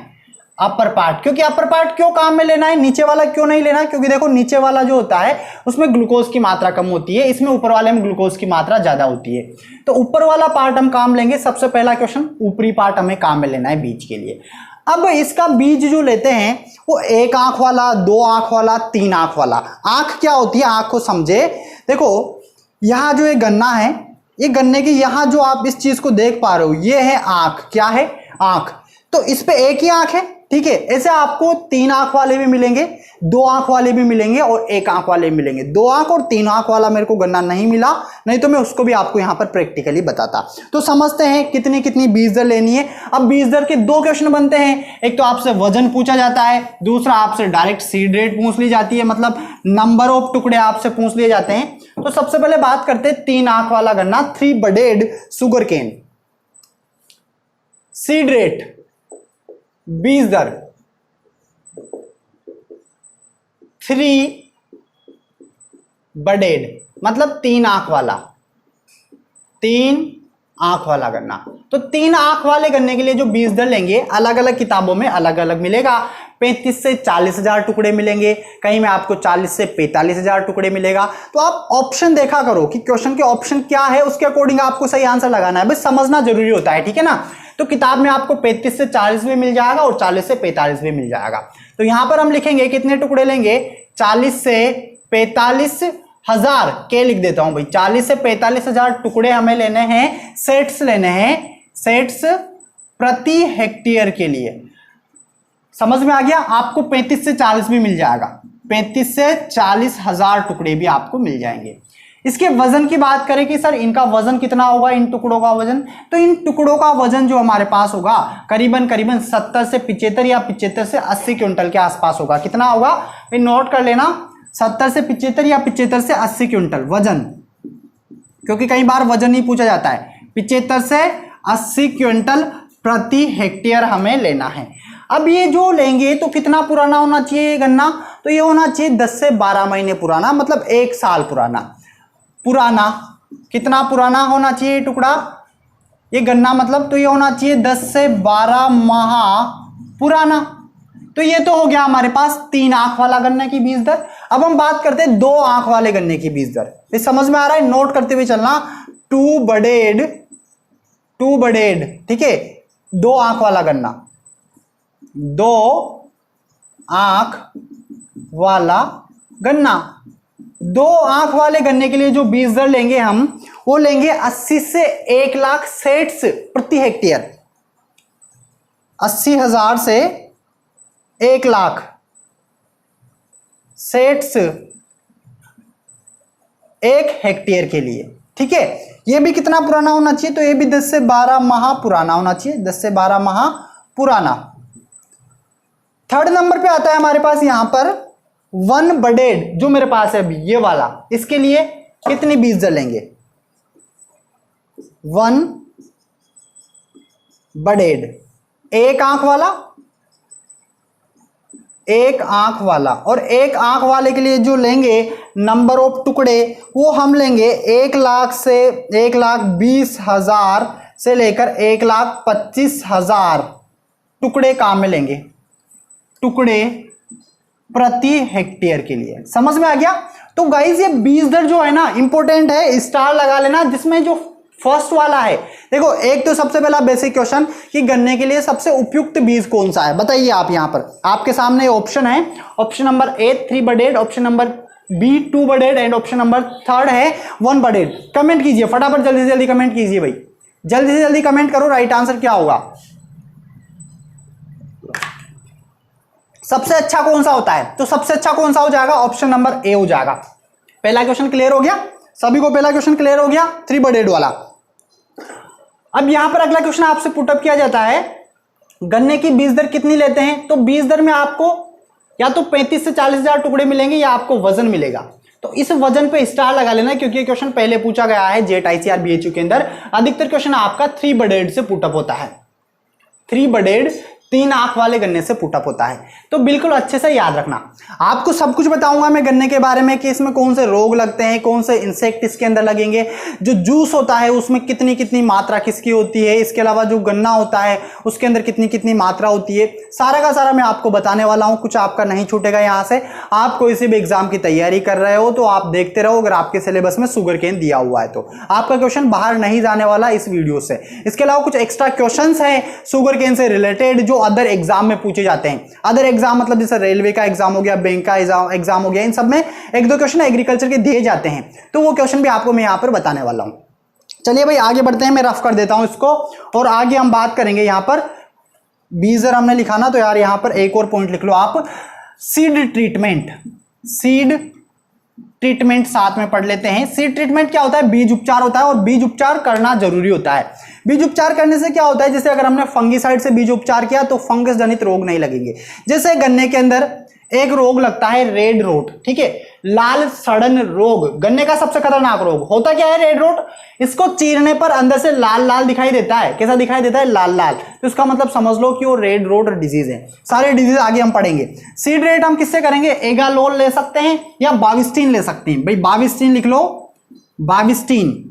अपर पार्ट। क्योंकि अपर पार्ट क्यों काम में लेना है, नीचे वाला क्यों नहीं लेना है, क्योंकि देखो नीचे वाला जो होता है उसमें ग्लूकोज की मात्रा कम होती है, इसमें ऊपर वाले में ग्लूकोज की मात्रा ज्यादा होती है। तो ऊपर वाला पार्ट हम काम लेंगे। सबसे पहला क्वेश्चन, ऊपरी पार्ट हमें काम में लेना है बीज के लिए। अब इसका बीज जो लेते हैं वो एक आंख वाला, दो आंख वाला, तीन आंख वाला। आंख क्या होती है, आंख को समझे। देखो यहां जो ये गन्ना है, ये गन्ने की यहां जो आप इस चीज को देख पा रहे हो, ये है आंख। क्या है, आंख। तो इस पे एक ही आंख है, ठीक है। ऐसे आपको तीन आंख वाले भी मिलेंगे, दो आंख वाले भी मिलेंगे और एक आंख वाले भी मिलेंगे। दो आंख और तीन आंख वाला मेरे को गन्ना नहीं मिला, नहीं तो मैं उसको भी आपको यहां पर प्रैक्टिकली बताता। तो समझते हैं कितनी कितनी बीज दर लेनी है। अब बीज दर के दो क्वेश्चन बनते हैं, एक तो आपसे वजन पूछा जाता है, दूसरा आपसे डायरेक्ट सीड रेट पूछ ली जाती है, मतलब नंबर ऑफ टुकड़े आपसे पूछ लिए जाते हैं। तो सबसे पहले बात करते हैं तीन आंख वाला गन्ना, 3 budded sugar cane. Seed rate, बीज दर 3 बडेड, मतलब तीन आंख वाला, तीन आंख वाला गन्ना। तो तीन आंख वाले गन्ने के लिए जो बीज दर लेंगे, अलग अलग किताबों में अलग अलग मिलेगा। 35 से 40,000 टुकड़े मिलेंगे, कहीं में आपको 40 से 45,000 टुकड़े मिलेगा। तो आप ऑप्शन देखा करो कि क्वेश्चन के ऑप्शन क्या है, उसके अकॉर्डिंग आपको सही आंसर लगाना है। बस समझना जरूरी होता है, ठीक है ना। तो किताब में आपको 35 से 40 भी मिल जाएगा और 40 से 45 भी मिल जाएगा। तो यहां पर हम लिखेंगे कितने टुकड़े लेंगे, 40 से 45,000 के लिख देता हूं भाई। 40 से 45,000 टुकड़े हमें लेने हैं, सेट्स लेने हैं, सेट्स प्रति हेक्टेयर के लिए। समझ में आ गया, आपको 35 से 40 भी मिल जाएगा। 35 से 40,000 टुकड़े भी आपको मिल जाएंगे। इसके वजन की बात करें कि सर इनका वजन कितना होगा, इन टुकड़ों का वजन, तो इन टुकड़ों का वजन जो हमारे पास होगा करीबन 70 से 75 या 75 से 80 क्विंटल के आसपास होगा। कितना होगा भाई नोट कर लेना, 70 से 75 या 75 से 80 क्विंटल वजन, क्योंकि कई बार वजन नहीं पूछा जाता है। 75 से 80 क्विंटल प्रति हेक्टेयर हमें लेना है। अब ये जो लेंगे तो कितना पुराना होना चाहिए गन्ना, तो ये होना चाहिए 10 से 12 महीने पुराना, मतलब 1 साल पुराना। कितना पुराना होना चाहिए टुकड़ा, ये गन्ना मतलब, तो ये होना चाहिए 10 से 12 माह पुराना। तो ये तो हो गया हमारे पास 3 आंख वाला गन्ने की बीज दर। अब हम बात करते हैं 2 आंख वाले गन्ने की बीज दर। ये समझ में आ रहा है, नोट करते हुए चलना, टू बडेड, ठीक है, 2 आंख वाला गन्ना, 2 आंख वाला गन्ना। 2 आंख वाले गन्ने के लिए जो बीज दर लेंगे हम, वो लेंगे 80 से 1 लाख सेट्स प्रति हेक्टेयर। 80,000 से 1 लाख सेट्स 1 हेक्टेयर के लिए, ठीक है। ये भी कितना पुराना होना चाहिए, तो ये भी 10 से 12 माह पुराना होना चाहिए, 10 से 12 माह पुराना। थर्ड नंबर पे आता है हमारे पास यहां पर 1 बडेड, जो मेरे पास है अभी ये वाला, इसके लिए कितनी बीज दर लेंगे, 1 बडेड, 1 आंख वाला, 1 आंख वाला। और 1 आंख वाले के लिए जो लेंगे नंबर ऑफ टुकड़े, वो हम लेंगे 1 लाख से 1,20,000 से लेकर 1,25,000 टुकड़े काम में लेंगे, टुकड़े प्रति हेक्टेयर के लिए। समझ में आ गया। तो गाइस ये बीज दर जो है ना इंपॉर्टेंट है, स्टार लगा लेना, जिसमें जो फर्स्ट वाला है, देखो एक तो सबसे पहला बेसिक क्वेश्चन कि गन्ने के लिए सबसे उपयुक्त बीज कौन सा है, बताइए आप। यहां पर आपके सामने ऑप्शन है, option number A 3 budded, option number B 2 budded and option number third है 1 बडेड। कमेंट कीजिए फटाफट, जल्दी से जल्दी कमेंट कीजिए भाई, जल्दी से जल्दी कमेंट करो, राइट आंसर क्या होगा। सबसे अच्छा कौन सा होता है, तो सबसे अच्छा कौन सा हो जाएगा, ऑप्शन नंबर ए हो जाएगा। पहला क्वेश्चन क्लियर हो गया सभी को, पहला क्वेश्चन क्लियर हो गया 3 बडेड वाला। अब यहां पर अगला क्वेश्चन आपसे पुटअप किया जाता है, गन्ने की बीज दर कितनी लेते हैं, तो बीज दर में आपको या तो 35 से 40,000 टुकड़े मिलेंगे या आपको वजन मिलेगा। तो इस वजन पे स्टार लगा लेना, क्योंकि ये क्वेश्चन पहले पूछा गया है जेट आईसीआर बीएचयू के अंदर। अधिकतर क्वेश्चन आपका 3 बडेड से पुटअप होता है, 3 बडेड 3 आंख वाले गन्ने से पुटअप होता है। तो बिल्कुल अच्छे से याद रखना, आपको सब कुछ बताऊंगा मैं गन्ने के बारे में कि इसमें कौन से रोग लगते हैं, कौन से इंसेक्ट इसके अंदर लगेंगे, जो जूस होता है उसमें कितनी कितनी मात्रा किसकी होती है, इसके अलावा जो गन्ना होता है उसके अंदर कितनी कितनी मात्रा होती है, सारा का सारा मैं आपको बताने वाला हूं। कुछ आपका नहीं छूटेगा यहाँ से। आप कोई से भी एग्जाम की तैयारी कर रहे हो तो आप देखते रहो, अगर आपके सिलेबस में शुगर केन दिया हुआ है तो आपका क्वेश्चन बाहर नहीं जाने वाला इस वीडियो से। इसके अलावा कुछ एक्स्ट्रा क्वेश्चन है शुगर केन से रिलेटेड जो अदर एग्जाम में पूछे जाते हैं। अदर एग्जाम मतलब जैसे रेलवे का एग्जाम हो गया, बैंक का एग्जाम हो गया, इन सब में 1-2 क्वेश्चन एग्रीकल्चर के दिए जाते हैं, तो वो क्वेश्चन भी आपको मैं यहां पर बताने वाला हूं। चलिए भाई आगे बढ़ते हैं, मैं रफ कर देता हूं इसको और आगे हम बात करेंगे। यहां पर बीज दर हमने लिखा ना, तो यार यहां पर एक और पॉइंट लिख लो आप, सीड ट्रीटमेंट साथ में पढ़ लेते हैं। सीड ट्रीटमेंट क्या होता है, बीज उपचार होता है और बीज उपचार करना जरूरी होता है। बीज उपचार करने से क्या होता है, जैसे अगर हमने फंगीसाइड से बीज उपचार किया तो फंगस जनित रोग नहीं लगेंगे। जैसे गन्ने के अंदर एक रोग लगता है रेड रोट, ठीक है, लाल सड़न रोग, गन्ने का सबसे खतरनाक रोग होता क्या है रेड रोट। इसको चीरने पर अंदर से लाल लाल दिखाई देता है, कैसा दिखाई देता है, लाल लाल, तो इसका मतलब समझ लो कि वो रेड रोट डिजीज है। सारे डिजीज आगे हम पढ़ेंगे। सीड रेट हम किससे करेंगे, एगालोल ले सकते हैं या बाविस्टीन ले सकते हैं। भाई बाविस्टीन लिख लो, बाविस्टीन,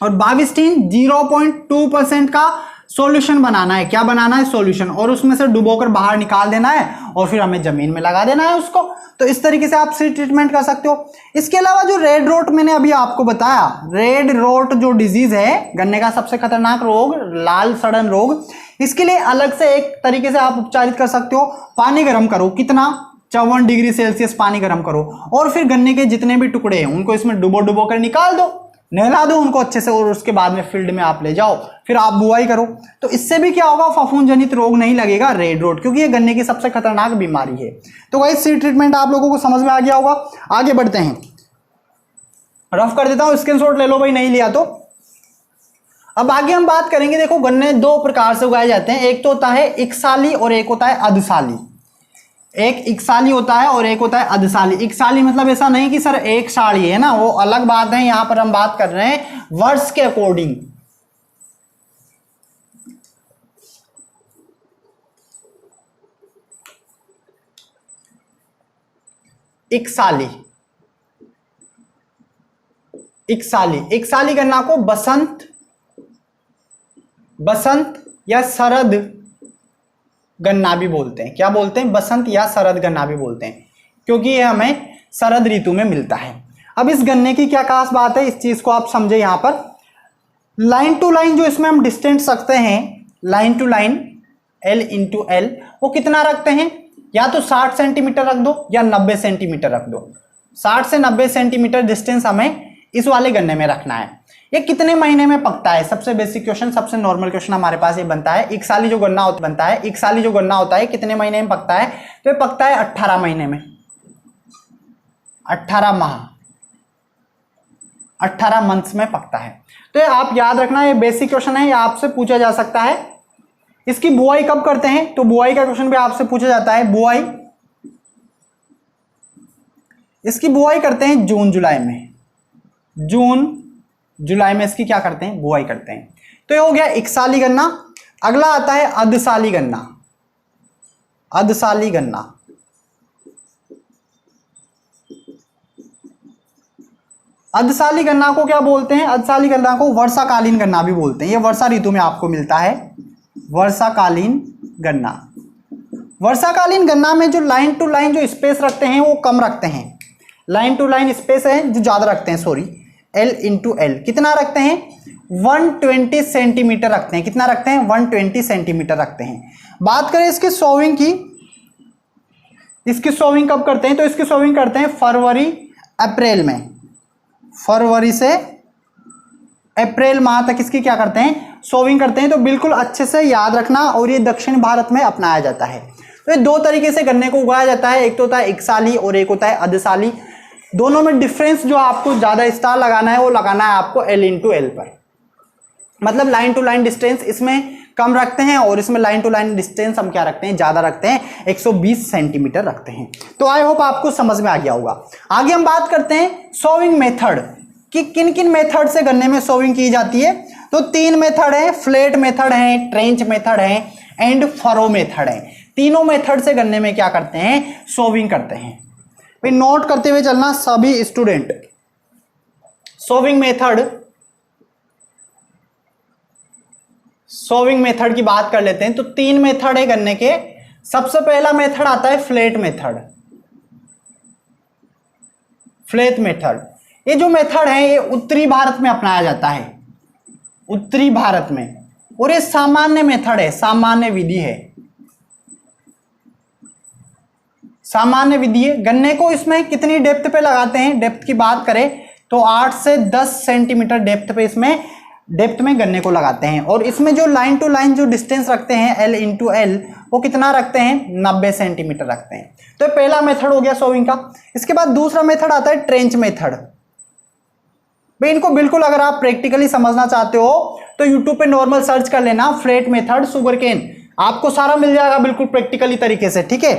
और बाविस्टीन 0.2% का सॉल्यूशन बनाना है। क्या बनाना है, सॉल्यूशन, और उसमें से डुबोकर बाहर निकाल देना है और फिर हमें जमीन में लगा देना है उसको। तो इस तरीके से आप सीड ट्रीटमेंट कर सकते हो। इसके अलावा जो रेड रोट मैंने अभी आपको बताया, रेड रोट जो डिजीज है गन्ने का सबसे खतरनाक रोग, लाल सड़न रोग, इसके लिए अलग से एक तरीके से आप उपचारित कर सकते हो। पानी गर्म करो, कितना, 54 डिग्री सेल्सियस पानी गर्म करो, और फिर गन्ने के जितने भी टुकड़े हैं उनको इसमें डुबो कर निकाल दो। नहला दो उनको अच्छे से और उसके बाद में फील्ड में आप ले जाओ, फिर आप बुआई करो। तो इससे भी क्या होगा, फफूंद जनित रोग नहीं लगेगा रेड रोड, क्योंकि ये गन्ने की सबसे खतरनाक बीमारी है। तो गाइस सीड ट्रीटमेंट आप लोगों को समझ में आ गया होगा। आगे बढ़ते हैं, रफ कर देता हूं, स्क्रीनशॉट ले लो भाई नहीं लिया तो। अब आगे हम बात करेंगे, देखो गन्ने दो प्रकार से उगाए जाते हैं, एक तो होता है इकसाली और एक होता है अधसाली। एक इकसाली होता है और एक होता है अधसाली। इकसाली मतलब ऐसा नहीं कि सर एक साली है ना, वो अलग बात है। यहां पर हम बात कर रहे हैं वर्ष के अकॉर्डिंग। इकसाली, इकसाली, इकसाली गन्ना को बसंत या शरद गन्ना भी बोलते हैं। क्या बोलते हैं, बसंत या शरद गन्ना भी बोलते हैं, क्योंकि ये हमें शरद ऋतु में मिलता है। अब इस गन्ने की क्या खास बात है, इस चीज को आप समझे। यहां पर लाइन टू लाइन जो इसमें हम डिस्टेंस रखते हैं, line to line L into L, वो कितना रखते हैं, या तो 60 सेंटीमीटर रख दो या 90 सेंटीमीटर रख दो। 60 से 90 सेंटीमीटर डिस्टेंस हमें इस वाले गन्ने में रखना है। ये कितने महीने में पकता है, सबसे बेसिक क्वेश्चन, सबसे नॉर्मल क्वेश्चन हमारे पास ये बनता है। इकसाली जो गन्ना बनता है, इकसाली जो गन्ना होता है कितने महीने में पकता है, तो ये पकता है 18 महीने में, 18 माह, 18 मंथ्स में पकता है। तो ये आप याद रखना, ये बेसिक क्वेश्चन है, ये आपसे पूछा जा सकता है। इसकी बुआई कब करते हैं, तो बुआई का क्वेश्चन भी आपसे पूछा जाता है। बुआई, इसकी बुआई करते हैं जून जुलाई में, जून जुलाई में इसकी क्या करते हैं, बुआई करते हैं। तो ये हो गया इकसाली गन्ना। अगला आता है अधसाली गन्ना। अधसाली गन्ना, अधसाली गन्ना को क्या बोलते हैं, अधसाली गन्ना को वर्षाकालीन गन्ना भी बोलते हैं। ये वर्षा ऋतु में आपको मिलता है, वर्षाकालीन गन्ना। वर्षाकालीन गन्ना में जो लाइन टू लाइन जो स्पेस रखते हैं वो कम रखते हैं, लाइन टू लाइन स्पेस है जो ज्यादा रखते हैं, सॉरी L इंटू L कितना रखते हैं, 120 सेंटीमीटर रखते हैं। कितना रखते हैं, 120 सेंटीमीटर रखते हैं। बात करें इसकी सोविंग की, इसकी सोविंग कब करते हैं, तो इसकी सोविंग करते हैं फरवरी अप्रैल में, फरवरी से अप्रैल माह तक इसकी क्या करते हैं, सोविंग करते हैं। तो बिल्कुल अच्छे से याद रखना, और ये दक्षिण भारत में अपनाया जाता है। तो ये दो तरीके से गन्ने को उगाया जाता है, एक तो होता है इकसाली और एक होता है अधसाली। दोनों में डिफरेंस जो आपको ज्यादा स्टार लगाना है वो लगाना है आपको L इंटू L पर, मतलब लाइन टू लाइन डिस्टेंस इसमें कम रखते हैं और इसमें लाइन टू लाइन डिस्टेंस हम क्या रखते हैं, ज्यादा रखते हैं, 120 सेंटीमीटर रखते हैं। तो आई होप आपको समझ में आ गया होगा। आगे हम बात करते हैं सोविंग मेथड कि किन किन मेथड से गन्ने में सोविंग की जाती है। तो 3 मेथड है, फ्लैट मेथड है, ट्रेंच मेथड है एंड फरो मेथड है। तीनों मेथड से गन्ने में क्या करते हैं, सोविंग करते हैं। भाई नोट करते हुए चलना सभी student. Sowing method, sowing method की बात कर लेते हैं। तो 3 मेथड है गन्ने के। सबसे पहला मेथड आता है फ्लैट मेथड। फ्लैट मेथड, ये जो मेथड है ये उत्तरी भारत में अपनाया जाता है, उत्तरी भारत में, और ये सामान्य मेथड है, सामान्य विधि है, सामान्य विधि है। गन्ने को इसमें कितनी डेप्थ पे लगाते हैं, डेप्थ की बात करें तो 8 से 10 सेंटीमीटर डेप्थ पे इसमें डेप्थ में गन्ने को लगाते हैं। और इसमें जो लाइन टू लाइन जो डिस्टेंस रखते हैं L इंटू L, वो कितना रखते हैं, 90 सेंटीमीटर रखते हैं। तो पहला मेथड हो गया सोविंग का। इसके बाद दूसरा मेथड आता है ट्रेंच मेथड। भाई इनको बिल्कुल अगर आप प्रैक्टिकली समझना चाहते हो तो यूट्यूब पे नॉर्मल सर्च कर लेना फ्लैट मेथड शुगर केन, आपको सारा मिल जाएगा बिल्कुल प्रैक्टिकली तरीके से, ठीक है।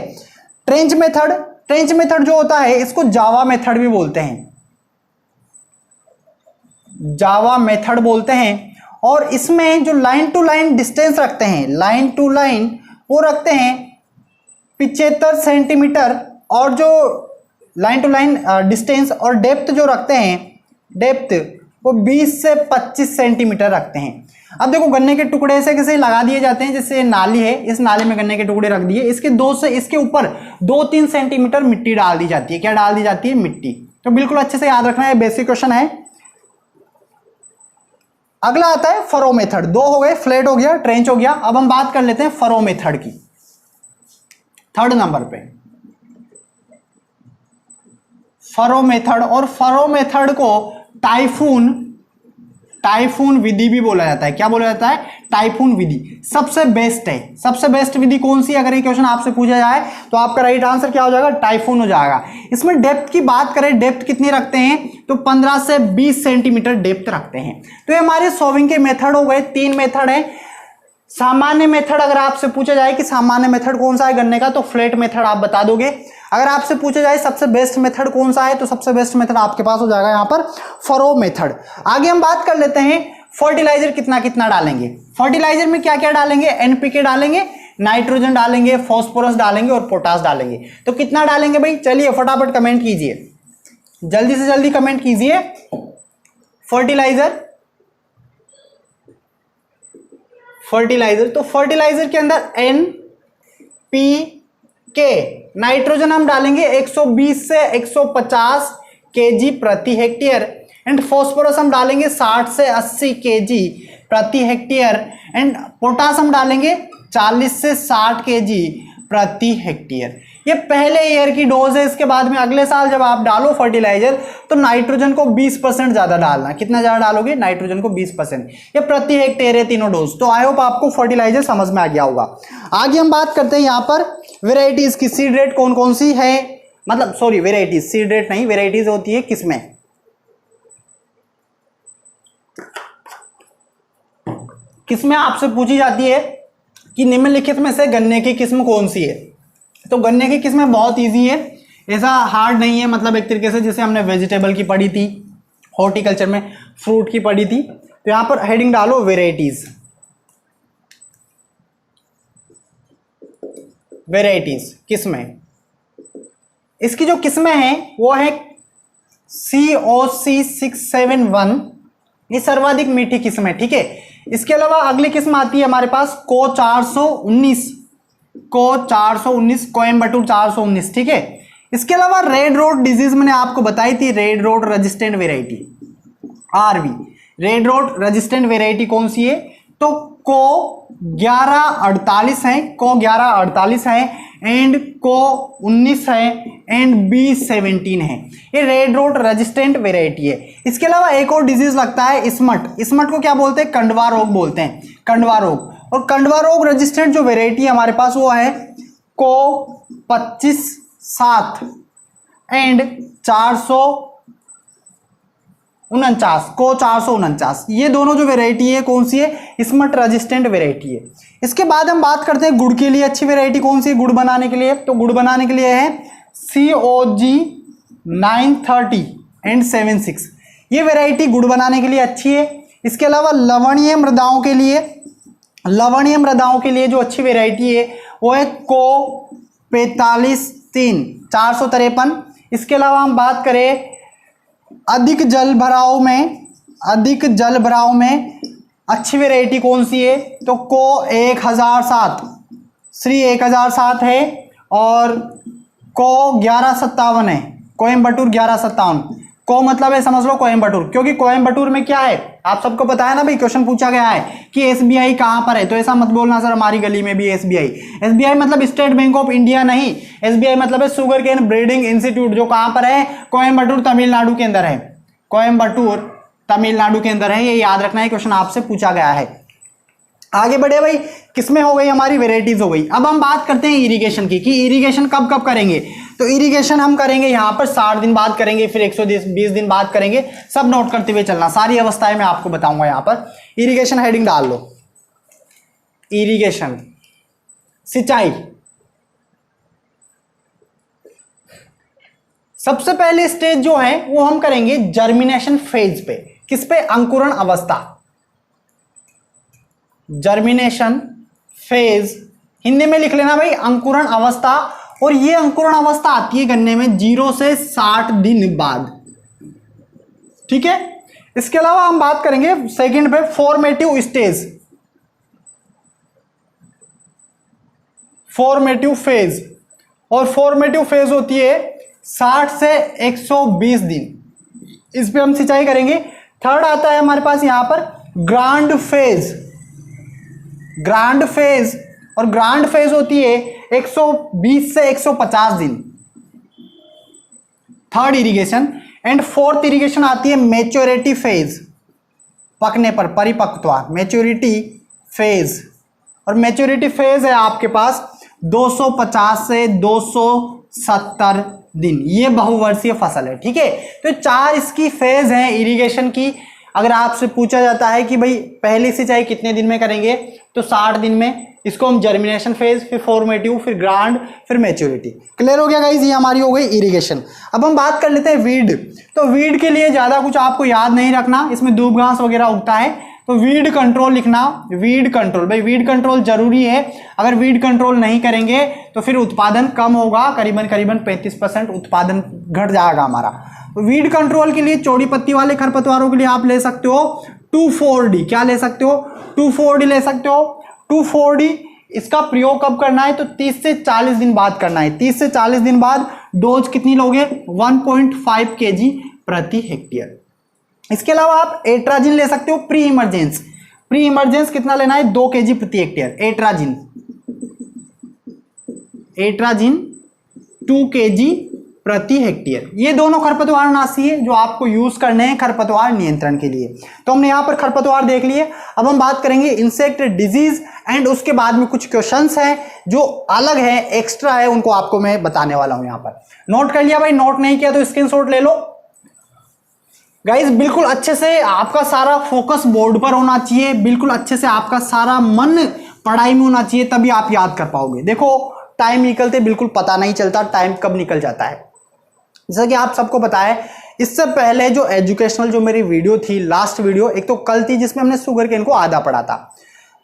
ट्रेंच मेथड, ट्रेंच मेथड जो होता है इसको जावा मेथड भी बोलते हैं, जावा मेथड बोलते हैं। और इसमें जो लाइन टू लाइन डिस्टेंस रखते हैं, लाइन टू लाइन वो रखते हैं 75 सेंटीमीटर, और जो लाइन टू लाइन डिस्टेंस और डेप्थ जो रखते हैं, डेप्थ वो 20 से 25 सेंटीमीटर रखते हैं। अब देखो गन्ने के टुकड़े ऐसे कैसे लगा दिए जाते हैं, जैसे नाली है, इस नाली में गन्ने के टुकड़े रख दिए, इसके 2 से इसके ऊपर 2-3 सेंटीमीटर मिट्टी डाल दी जाती है। क्या डाल दी जाती है, मिट्टी। तो बिल्कुल अच्छे से याद रखना है, बेसिक क्वेश्चन है। अगला आता है फरो मेथड। 2 हो गए, फ्लैट हो गया, ट्रेंच हो गया। अब हम बात कर लेते हैं फरो मेथड की, 3rd नंबर पे फरो मेथड। और फरो मेथड को टाइफून टाइफून विधि भी बोला जाता है। क्या बोला जाता है? टाइफून विधि सबसे बेस्ट है। सबसे बेस्ट विधि कौन सी? अगर ये क्वेश्चन आपसे पूछा जाए तो आपका राइट आंसर क्या हो जाएगा? टाइफून हो जाएगा। इसमें डेप्थ की बात करें, डेप्थ कितनी रखते हैं? तो 15 से 20 सेंटीमीटर डेप्थ रखते हैं। तो ये हमारे सॉल्विंग के मेथड हो गए। 3 मेथड है। सामान्य मेथड अगर आपसे पूछा जाए कि सामान्य मेथड कौन सा है गणने का, तो फ्लैट मेथड आप बता दोगे। अगर आपसे पूछा जाए सबसे बेस्ट मेथड कौन सा है, तो सबसे बेस्ट मेथड आपके पास हो जाएगा यहाँ पर फरो मेथड। आगे हम बात कर लेते हैं फर्टिलाइजर कितना कितना डालेंगे। फर्टिलाइजर में क्या क्या डालेंगे? एनपीके डालेंगे, नाइट्रोजन डालेंगे, फॉस्फोरस डालेंगे और पोटास डालेंगे। तो कितना डालेंगे भाई? चलिए फटाफट कमेंट कीजिए, जल्दी से जल्दी कमेंट कीजिए। फर्टिलाइजर तो फर्टिलाइजर के अंदर एनपीके, नाइट्रोजन हम डालेंगे 120 से 150 केजी प्रति हेक्टेयर, एंड फॉस्फोरस हम डालेंगे 60 से 80 केजी प्रति हेक्टेयर, एंड पोटास हम डालेंगे 40 से 60 केजी प्रति हेक्टेयर। ये पहले ईयर की डोज है। इसके बाद में अगले साल जब आप डालो फर्टिलाइजर तो नाइट्रोजन को 20% ज्यादा डालना। कितना ज्यादा डालोगे? नाइट्रोजन को 20%। ये प्रति हेक्टेयर है तीनों डोज। तो आई होप आपको फर्टिलाइजर समझ में आ गया होगा। आगे हम बात करते हैं यहाँ पर वेराइटीज की। सीड रेट कौन कौन सी है? मतलब सॉरी, वेराइटीज, सीड रेट नहीं, वेराइटीज होती है किसमें? किसमें आपसे पूछी जाती है कि निम्नलिखित में से गन्ने की किस्म कौन सी है। तो गन्ने की किस्में बहुत इजी है, ऐसा हार्ड नहीं है। मतलब एक तरीके से जैसे हमने वेजिटेबल की पढ़ी थी, हॉर्टिकल्चर में फ्रूट की पढ़ी थी। तो यहां पर हेडिंग डालो वेराइटीज। वेराइटीज किस्में, इसकी जो किस्में हैं वो है COC 671, ये सर्वाधिक मीठी किस्म है। ठीक है, इसके अलावा अगली किस्म आती है हमारे पास को 419, कोयम्बटूर 419। ठीक है, इसके अलावा रेड रोड डिजीज मैंने आपको बताई थी, red road resistant variety RV। Red road resistant variety कौन सी है? तो को 1148 है, को 1148 है, एंड को 19 है, एंड B17 है। ये रेड रोड रेजिस्टेंट वेराइटी है। इसके अलावा एक और डिजीज लगता है स्मट। स्मट को क्या बोलते हैं? कंडवा रोग बोलते हैं, कंडवा रोग। और कंडवा रोग रेजिस्टेंट जो वेराइटी है हमारे पास वो है को 25/7 एंड 449, को 449। ये दोनों जो वेराइटी है कौन सी है? स्मट रेजिस्टेंट वेराइटी है। इसके बाद हम बात करते हैं गुड़ के लिए अच्छी वेराइटी कौन सी है गुड़ बनाने के लिए। तो गुड़ बनाने के लिए है COG 930 एंड 76। ये वेराइटी गुड़ बनाने के लिए अच्छी है। इसके अलावा लवणीय मृदाओं के लिए जो अच्छी वेराइटी है वो है को 45/3 453। इसके अलावा हम बात करें अधिक जल भराव में अच्छी वेराइटी कौन सी है? तो को 1007, श्री 1007 है, और को 1157 है, कोयम्बटूर 1157। को मतलब है समझ लो कोयम्बटूर, क्योंकि कोयम्बटूर में क्या है आप सबको पता है ना भाई, क्वेश्चन पूछा गया है कि SBI कहां पर है। तो ऐसा मत बोलना सर हमारी गली में भी SBI मतलब स्टेट बैंक ऑफ इंडिया नहीं, SBI मतलब है शुगर केन ब्रीडिंग इंस्टीट्यूट, जो कहां पर है? कोयम्बटूर तमिलनाडु के अंदर है, कोयम्बटूर तमिलनाडु के अंदर है। ये याद रखना है, क्वेश्चन आपसे पूछा गया है। आगे बढ़े भाई, किसमें हो गई हमारी? वेराइटीज हो गई। अब हम बात करते हैं इरिगेशन की, कि इरिगेशन कब कब करेंगे। तो इरिगेशन हम करेंगे यहाँ पर 60 दिन बाद करेंगे, फिर 120 दिन बाद करेंगे। सब नोट करते हुए चलना, सारी अवस्थाएं मैं आपको बताऊंगा। यहाँ पर इरिगेशन हेडिंग डाल लो, इरिगेशन सिंचाई। सबसे पहले स्टेज जो है वो हम करेंगे जर्मिनेशन फेज पे। किस पे? अंकुरण अवस्था, जर्मिनेशन फेज, हिंदी में लिख लेना भाई अंकुरण अवस्था। और ये अंकुरण अवस्था आती है गन्ने में 0 से 60 दिन बाद। ठीक है, इसके अलावा हम बात करेंगे सेकंड पे फॉर्मेटिव स्टेज, फॉर्मेटिव फेज। और फॉर्मेटिव फेज होती है 60 से 120 दिन, इस पे हम सिंचाई करेंगे। थर्ड आता है हमारे पास यहां पर ग्रांड फेज, ग्रांड फेज। और ग्रांड फेज होती है 120 से 150 दिन, third irrigation. And fourth irrigation आती है मैच्योरिटी फेज, पकने पर, परिपक्वता, मैच्योरिटी फेज, और मैच्योरिटी फेज है आपके पास 250 से 270 दिन। ये बहुवर्षीय फसल है, ठीक है। तो 4 इसकी फेज है इरिगेशन की। अगर आपसे पूछा जाता है कि भाई पहली सिंचाई कितने दिन में करेंगे, तो 60 दिन में। इसको हम जर्मिनेशन फेज, फिर फॉर्मेटिव, फिर ग्रांड, फिर मैच्योरिटी। क्लियर हो गया गाइस, ये हमारी हो गई इरिगेशन। अब हम बात कर लेते हैं वीड। तो वीड के लिए ज्यादा कुछ आपको याद नहीं रखना, इसमें दूब घास वगैरह उगता है, तो वीड कंट्रोल लिखना। वीड कंट्रोल, भाई वीड कंट्रोल जरूरी है। अगर वीड कंट्रोल नहीं करेंगे तो फिर उत्पादन कम होगा, करीबन 35% उत्पादन घट जाएगा हमारा। तो वीड कंट्रोल के लिए चौड़ी पत्ती वाले खरपतवारों के लिए आप ले सकते हो 2,4-D। क्या ले सकते हो? 2,4-D ले सकते हो। 2,4-D इसका प्रयोग कब करना है? तो 30 से 40 दिन बाद करना है। 30 से 40 दिन बाद डोज कितनी लोगे? 1.5 kg प्रति हेक्टेयर। इसके अलावा आप एट्राजिन ले सकते हो प्री इमरजेंस। प्री इमरजेंस कितना लेना है? 2 kg प्रति हेक्टेयर। एट्राजिन 2 kg प्रति हेक्टेयर। ये दोनों खरपतवार नाशी है जो आपको यूज करने हैं खरपतवार नियंत्रण के लिए। तो हमने यहां पर खरपतवार देख लिए। अब हम बात करेंगे इंसेक्ट डिजीज एंड उसके बाद में कुछ क्वेश्चंस हैं जो अलग है, एक्स्ट्रा है, उनको आपको मैं बताने वाला हूं। यहां पर नोट कर लिया भाई? नोट नहीं किया तो स्क्रीनशॉट ले लो गाइस। बिल्कुल अच्छे से आपका सारा फोकस बोर्ड पर होना चाहिए, बिल्कुल अच्छे से आपका सारा मन पढ़ाई में होना चाहिए, तभी आप याद कर पाओगे। देखो टाइम निकलते बिल्कुल पता नहीं चलता टाइम कब निकल जाता है। जैसा कि आप सबको पता है, इससे पहले जो एजुकेशनल जो मेरी वीडियो थी, लास्ट वीडियो, एक तो कल थी जिसमें हमने शुगर केन को आधा पढ़ा था।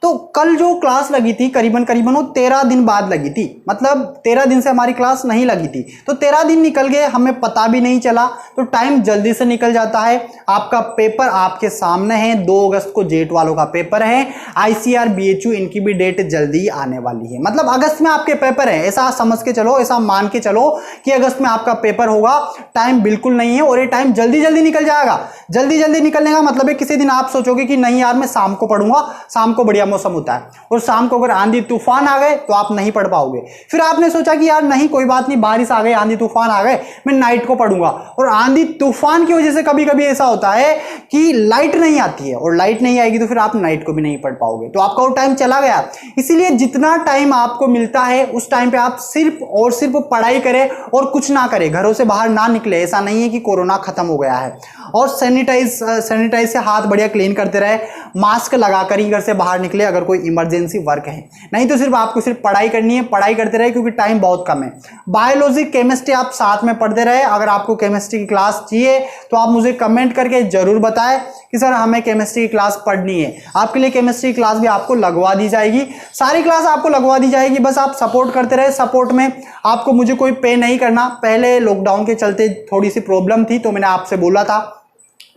तो कल जो क्लास लगी थी करीबन वो 13 दिन बाद लगी थी, मतलब 13 दिन से हमारी क्लास नहीं लगी थी। तो 13 दिन निकल गए, हमें पता भी नहीं चला। तो टाइम जल्दी से निकल जाता है। आपका पेपर आपके सामने है, 2 अगस्त को जेट वालों का पेपर है। ICR BHU इनकी भी डेट जल्दी आने वाली है, मतलब अगस्त में आपके पेपर है। ऐसा समझ के चलो, ऐसा मान के चलो कि अगस्त में आपका पेपर होगा। टाइम बिल्कुल नहीं है और ये टाइम जल्दी जल्दी निकल जाएगा। जल्दी जल्दी निकलने का मतलब है किसी दिन आप सोचोगे कि नहीं यार मैं शाम को पढ़ूंगा, शाम को बढ़िया मौसम होता है, और शाम को अगर आंधी तूफान आ गए तो आप नहीं पढ़ पाओगे। फिर आपने सोचा कि यार नहीं कोई बात नहीं, बारिश आ गई, आंधी तूफान आ गए, मैं नाइट को पढ़ूंगा, और आंधी तूफान की वजह से कभी कभी ऐसा होता है कि लाइट नहीं आती है, और लाइट नहीं आएगी तो फिर आप नाइट को भी नहीं पढ़ पाओगे, तो आपका वो टाइम चला गया। इसीलिए जितना टाइम आपको मिलता है उस टाइम पे आप सिर्फ और सिर्फ पढ़ाई करें और कुछ ना करें, घरों से बाहर ना निकले। ऐसा नहीं है कि कोरोना खत्म हो गया है, और सैनिटाइज से हाथ बढ़िया क्लीन करते रहे, मास्क लगाकर ही घर से बाहर निकले अगर कोई इमरजेंसी वर्क है। नहीं तो सिर्फ आपको सिर्फ पढ़ाई करनी है, पढ़ाई करते रहे क्योंकि टाइम बहुत कम है। बायोलॉजी केमिस्ट्री आप साथ में पढ़ते रहे। अगर आपको केमिस्ट्री की क्लास चाहिए तो आप मुझे कमेंट करके जरूर बताएं कि सर हमें केमिस्ट्री की क्लास पढ़नी है। आपके लिए केमिस्ट्री की क्लास भी आपको लगवा दी जाएगी, सारी क्लास आपको लगवा दी जाएगी, बस आप सपोर्ट करते रहे। सपोर्ट में आपको मुझे कोई पे नहीं करना। पहले लॉकडाउन के चलते थोड़ी सी प्रॉब्लम थी तो मैंने आपसे बोला था,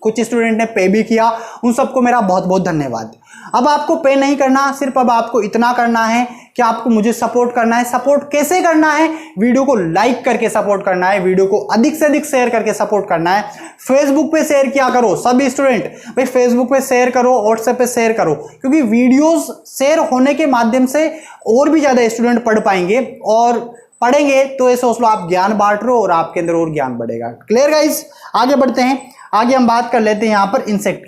कुछ स्टूडेंट ने पे भी किया, उन सबको मेरा बहुत बहुत धन्यवाद। अब आपको पे नहीं करना, सिर्फ अब आपको इतना करना है कि आपको मुझे सपोर्ट करना है। सपोर्ट कैसे करना है? वीडियो को लाइक करके सपोर्ट करना है, वीडियो को अधिक से अधिक शेयर करके सपोर्ट करना है। फेसबुक पे शेयर किया करो सभी स्टूडेंट, भाई फेसबुक पे शेयर करो, व्हाट्सएप पे शेयर करो, क्योंकि वीडियोस शेयर होने के माध्यम से और भी ज्यादा स्टूडेंट पढ़ पाएंगे, और पढ़ेंगे तो ये सोच लो आप ज्ञान बांट रहे हो और आपके अंदर और ज्ञान बढ़ेगा। Clear guys? आगे बढ़ते हैं। आगे हम बात कर लेते हैं यहां पर इंसेक्ट।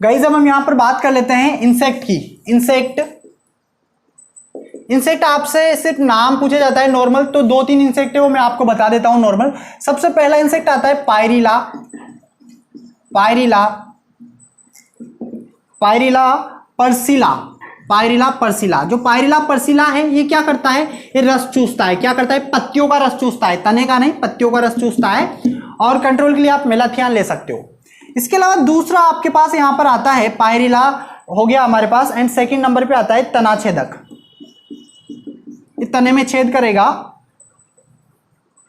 गाइस अब हम यहां पर बात कर लेते हैं इंसेक्ट की। इंसेक्ट आपसे सिर्फ नाम पूछा जाता है नॉर्मल, तो 2-3 इंसेक्ट है वो मैं आपको बता देता हूं नॉर्मल। सबसे पहला इंसेक्ट आता है पायरिला पर्सिला। जो पायरिला पर्सिला है ये क्या करता है? ये रस चूसता है। क्या करता है? पत्तियों का रस चूसता है, तने का नहीं, पत्तियों का रस चूसता है। और कंट्रोल के लिए आप मेलाथियान ले सकते हो। इसके अलावा दूसरा आपके पास यहां पर आता है, पायरिला हो गया हमारे पास, एंड सेकंड नंबर पे आता है तनाछेदक। ये तने में छेद करेगा,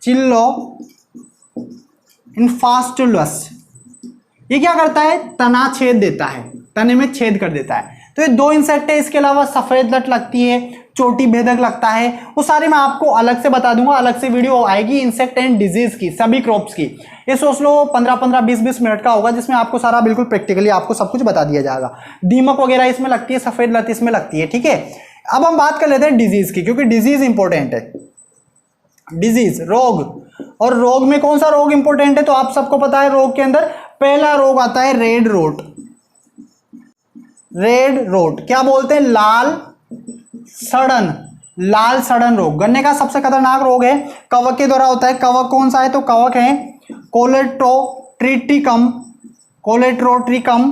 चिल्लो इन्फास्टुलस। ये क्या करता है? तना छेद देता है, तने में छेद कर देता है। तो ये 2 इंसेक्ट है। इसके अलावा सफेद लट लगती है, चोटी भेदक लगता है, वो सारे मैं आपको अलग से बता दूंगा, अलग से वीडियो आएगी इंसेक्ट एंड डिजीज की, सभी क्रॉप्स की। ये सोच लो 15-15, 20-20 मिनट का होगा, जिसमें आपको सारा बिल्कुल प्रैक्टिकली आपको सब कुछ बता दिया जाएगा। दीमक वगैरह इसमें लगती है, सफेद लत इसमें लगती है, ठीक है। अब हम बात कर लेते हैं डिजीज की, क्योंकि डिजीज इंपॉर्टेंट है। डिजीज रोग, और रोग में कौन सा रोग इंपॉर्टेंट है? तो आप सबको पता है रोग के अंदर पहला रोग आता है रेड रोट। रेड रोट, क्या बोलते हैं, लाल सड़न रोग। गन्ने का सबसे खतरनाक रोग है, कवक के द्वारा होता है। कवक कौन सा है, तो कवक है कोलेट्रोट्रिकम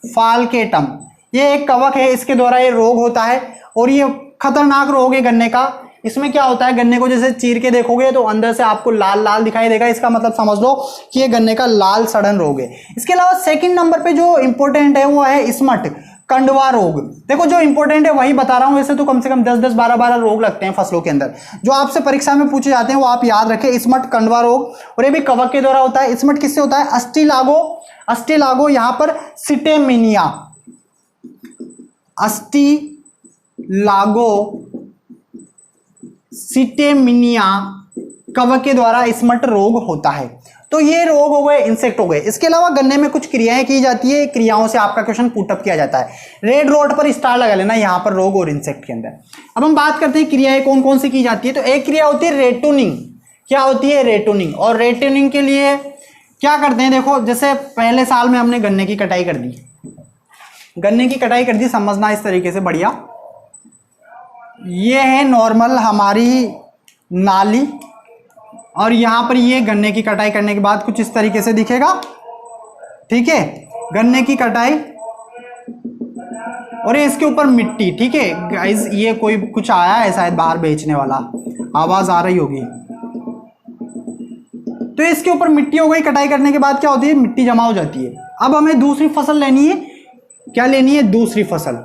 फाल्केटम। ये एक कवक है, इसके द्वारा ये रोग होता है और ये खतरनाक रोग है गन्ने का। इसमें क्या होता है, गन्ने को जैसे चीर के देखोगे तो अंदर से आपको लाल लाल दिखाई देगा, इसका मतलब समझ लो कि ये गन्ने का लाल सड़न रोग है। इसके अलावा सेकंड नंबर पे जो इंपॉर्टेंट है वो है स्मट कंडवा रोग। देखो जो इंपॉर्टेंट है वही बता रहा हूं, वैसे तो कम से कम 10-10 12-12 रोग लगते हैं फसलों के अंदर, जो आपसे परीक्षा में पूछे जाते हैं वो आप याद रखें। स्मट कंडवा रोग, और ये भी कवक के द्वारा होता है। स्मट किससे होता है, अस्टिलागो, यहां पर सिटेमिनिया कवक के द्वारा स्मट रोग होता है। तो ये रोग हो गए, इंसेक्ट हो गए। इसके अलावा गन्ने में कुछ क्रियाएं की जाती है, क्रियाओं से आपका क्वेश्चन पुटअप किया जाता है। रेड रोड पर स्टार लगा लेना यहां पर रोग और इंसेक्ट के अंदर। अब हम बात करते हैं क्रियाएं कौन कौन सी की जाती है। तो एक क्रिया होती है रेटूनिंग। क्या होती है, रेटूनिंग। और रेटूनिंग के लिए क्या करते हैं, देखो जैसे पहले साल में हमने गन्ने की कटाई कर दी, समझना इस तरीके से बढ़िया। ये है नॉर्मल हमारी नाली, और यहां पर ये गन्ने की कटाई करने के बाद कुछ इस तरीके से दिखेगा, ठीक है, गन्ने की कटाई, और ये इसके ऊपर मिट्टी, ठीक है गाइस। ये कोई कुछ आया है शायद बाहर बेचने वाला, आवाज आ रही होगी। तो इसके ऊपर मिट्टी हो गई, कटाई करने के बाद क्या होती है, मिट्टी जमा हो जाती है। अब हमें दूसरी फसल लेनी है, क्या लेनी है, दूसरी फसल।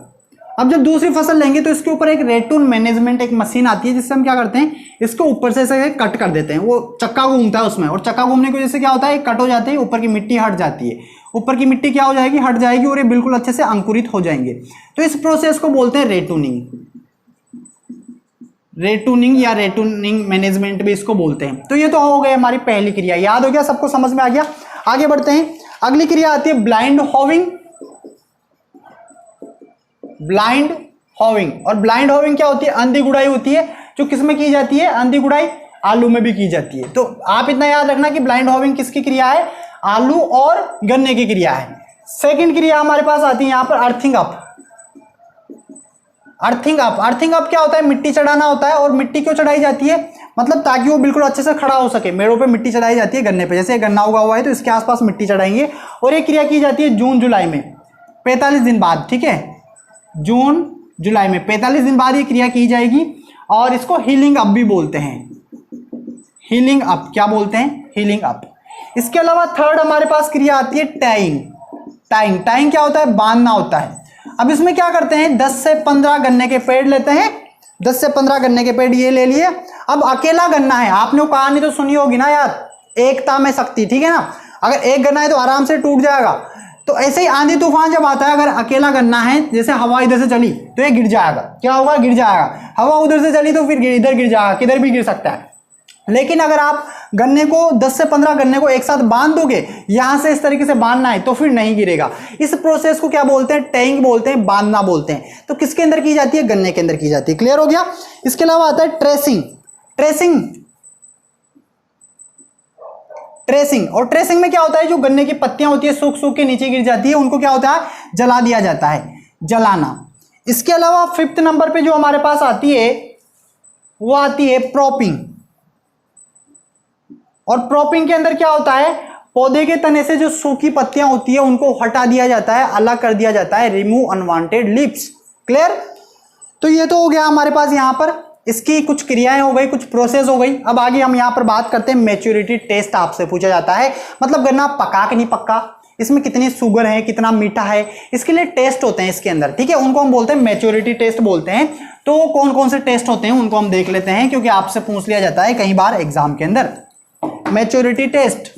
अब जब दूसरी फसल लेंगे तो इसके ऊपर एक रेटून मैनेजमेंट एक मशीन आती है, जिससे हम क्या करते हैं, इसको ऊपर से ऐसे कट कर देते हैं। वो चक्का घूमता है उसमें, और चक्का घूमने की वजह से क्या होता है, कट हो जाती है, ऊपर की मिट्टी हट जाती है। ऊपर की मिट्टी क्या हो जाएगी, हट जाएगी, और ये बिल्कुल अच्छे से अंकुरित हो जाएंगे। तो इस प्रोसेस को बोलते हैं रेटूनिंग या रेटूनिंग मैनेजमेंट भी इसको बोलते हैं। तो ये तो हो गई हमारी पहली क्रिया, याद हो गया, सबको समझ में आ गया। आगे बढ़ते हैं, अगली क्रिया आती है ब्लाइंड होविंग। और ब्लाइंड होविंग क्या होती है, अंधी गुड़ाई होती है, जो किसमें की जाती है, अंधी गुड़ाई आलू में भी की जाती है। तो आप इतना याद रखना कि ब्लाइंड होविंग किसकी क्रिया है, आलू और गन्ने की क्रिया है। सेकंड क्रिया हमारे पास आती है यहां पर अर्थिंग अप क्या होता है, मिट्टी चढ़ाना होता है। और मिट्टी क्यों चढ़ाई जाती है, मतलब ताकि वो बिल्कुल अच्छे से खड़ा हो सके। मेड़ों पे मिट्टी चढ़ाई जाती है गन्ने पे, जैसे गन्ना उगा हुआ है तो इसके आसपास मिट्टी चढ़ाएंगे। और ये क्रिया की जाती है जून जुलाई में 45 दिन बाद, ठीक है, जून जुलाई में 45 दिन बाद ये क्रिया की जाएगी। और इसको हीलिंग अप भी बोलते हैं, हीलिंग अप, क्या बोलते हैं, हीलिंग अप। इसके अलावा थर्ड हमारे पास क्रिया आती है टाइंग क्या होता है, बांधना होता है। अब इसमें क्या करते हैं, 10 से 15 गन्ने के पेड़ लेते हैं, 10 से 15 गन्ने के पेड़ ये ले लिए। अब अकेला गन्ना है, आपने वो कहानी तो सुनी होगी ना यार, एकता में शक्ति, ठीक है ना। अगर एक गन्ना है तो आराम से टूट जाएगा। तो ऐसे ही आंधी तूफान जब आता है, अगर अकेला गन्ना है, जैसे हवा इधर से चली तो ये गिर जाएगा, क्या होगा, गिर जाएगा। हवा उधर से चली तो फिर इधर गिर जाएगा, किधर भी गिर सकता है। लेकिन अगर आप गन्ने को 10 से 15 गन्ने को एक साथ बांध दोगे, यहां से इस तरीके से बांधना है, तो फिर नहीं गिरेगा। इस प्रोसेस को क्या बोलते हैं, टेइंग बोलते हैं, बांधना बोलते हैं। तो किसके अंदर की जाती है, गन्ने के अंदर की जाती है। क्लियर हो गया। इसके अलावा आता है ट्रेसिंग। और ट्रेसिंग में क्या होता है, जो गन्ने की पत्तियां होती है सूख के नीचे गिर जाती है, उनको क्या होता है, जला दिया जाता है, जलाना। इसके अलावा 5th नंबर पे जो हमारे पास आती है वो आती है प्रॉपिंग। और प्रॉपिंग के अंदर क्या होता है, पौधे के तने से जो सूखी पत्तियां होती है उनको हटा दिया जाता है, अलग कर दिया जाता है, रिमूव अनवांटेड लीव्स। क्लियर। तो ये तो हो गया हमारे पास यहां पर, इसकी कुछ क्रियाएं हो गई, कुछ प्रोसेस हो गई। अब आगे हम यहां पर बात करते हैं मैच्योरिटी टेस्ट। आपसे पूछा जाता है, मतलब गन्ना पका कि नहीं पक्का, इसमें कितनी शुगर है, कितना मीठा है, इसके लिए टेस्ट होते हैं इसके अंदर, ठीक है, उनको हम बोलते हैं मैच्योरिटी टेस्ट बोलते हैं। तो कौन कौन से टेस्ट होते हैं उनको हम देख लेते हैं, क्योंकि आपसे पूछ लिया जाता है कई बार एग्जाम के अंदर। Maturity test.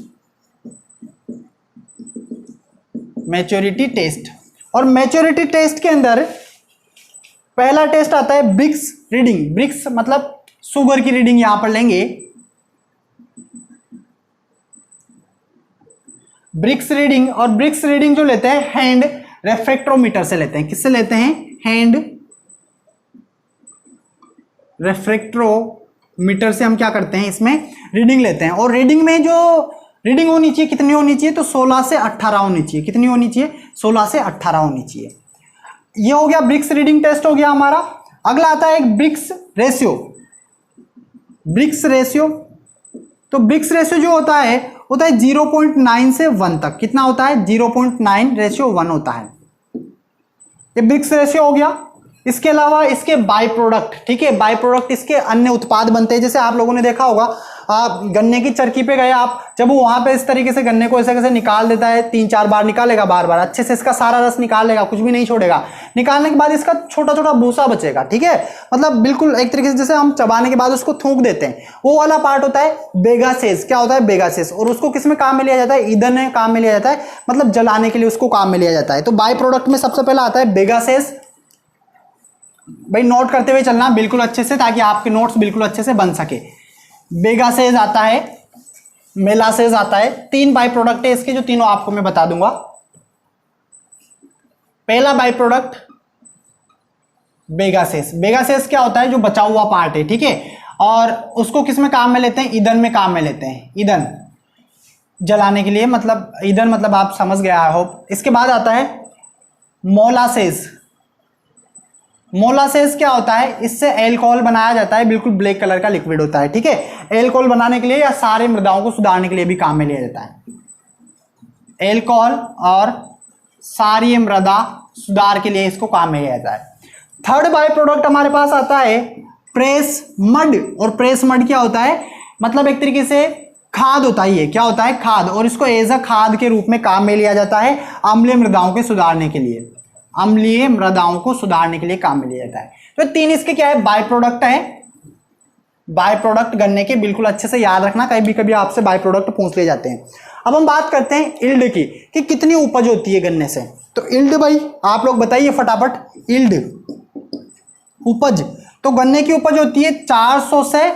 और मैच्योरिटी टेस्ट के अंदर पहला टेस्ट आता है ब्रिक्स रीडिंग। ब्रिक्स मतलब शुगर की रीडिंग यहां पर लेंगे, ब्रिक्स रीडिंग। और ब्रिक्स रीडिंग जो लेते हैं हैंड रेफ्रेक्ट्रोमीटर से लेते हैं। किससे लेते हैं, हैंड रेफ्रेक्ट्रोमीटर से हम क्या करते हैं, इसमें रीडिंग लेते हैं। और रीडिंग में जो रीडिंग होनी चाहिए, कितनी होनी चाहिए, तो 16 से 18 होनी चाहिए। कितनी होनी चाहिए, 16 से 18 होनी चाहिए। ये हो गया ब्रिक्स रीडिंग टेस्ट हो गया हमारा। अगला आता है एक ब्रिक्स रेशियो। ब्रिक्स रेशियो, तो ब्रिक्स रेशियो जो होता है 0.9 से 1 तक। कितना होता है, 0.9 रेशियो 1 होता है। ये ब्रिक्स रेशियो हो गया। इसके अलावा इसके बाय प्रोडक्ट, ठीक है, बाय प्रोडक्ट इसके अन्य उत्पाद बनते हैं। जैसे आप लोगों ने देखा होगा, आप गन्ने की चरखी पे गए, आप जब वो वहां पे इस तरीके से गन्ने को ऐसे कैसे निकाल देता है, 3-4 बार निकालेगा, बार बार अच्छे से इसका सारा रस निकाल लेगा, कुछ भी नहीं छोड़ेगा। निकालने के बाद इसका छोटा छोटा भूसा बचेगा, ठीक है, मतलब बिल्कुल एक तरीके से जैसे हम चबाने के बाद उसको थूक देते हैं, वो वाला पार्ट होता है बेगासेस। क्या होता है, बेगासेस। और उसको किस में काम में लिया जाता है, ईंधन में काम में लिया जाता है, मतलब जलाने के लिए उसको काम में लिया जाता है। तो बाय प्रोडक्ट में सबसे पहला आता है बेगासेस। भाई नोट करते हुए चलना बिल्कुल अच्छे से, ताकि आपके नोट्स बिल्कुल अच्छे से बन सके। बेगासेस आता है, मेलासेस आता है। 3 बाय प्रोडक्ट है इसके, जो तीनों आपको मैं बता दूंगा। पहला बाय प्रोडक्ट बेगासेस। बेगासेस क्या होता है, जो बचा हुआ पार्ट है, ठीक है, और उसको किस में काम में लेते हैं, ईंधन में काम में लेते हैं। ईंधन जलाने के लिए, मतलब ईंधन मतलब आप समझ गए आई होप। इसके बाद आता है मोलासेस। मोलासेस क्या होता है, इससे एल्कोहल बनाया जाता है, बिल्कुल ब्लैक कलर का लिक्विड होता है, ठीक है। एल्कोहल बनाने के लिए या सारे मृदाओं को सुधारने के लिए भी काम में लिया जाता है। एल्कोहल और सारी मृदा सुधार के लिए इसको काम में लिया जाता है। थर्ड बाय प्रोडक्ट हमारे पास आता है प्रेस मड। और प्रेस मड क्या होता है, मतलब एक तरीके से खाद होता है। ये क्या होता है, खाद। और इसको एज अ खाद के रूप में काम में लिया जाता है अम्लीय मृदाओं के सुधारने के लिए। अम्लीय मृदाओं को सुधारने के लिए काम में लिया जाता है। तो 3 इसके क्या है, बाय प्रोडक्ट है। बाय प्रोडक्ट गन्ने के, बिल्कुल अच्छे से याद रखना, कभी कभी आपसे बाय प्रोडक्ट पूछ लिए जाते हैं। अब हम बात करते हैं इल्ड की, कि कितनी उपज होती है गन्ने से। तो इल्ड भाई आप लोग बताइए फटाफट, इल्ड उपज। तो गन्ने की उपज होती है 400 से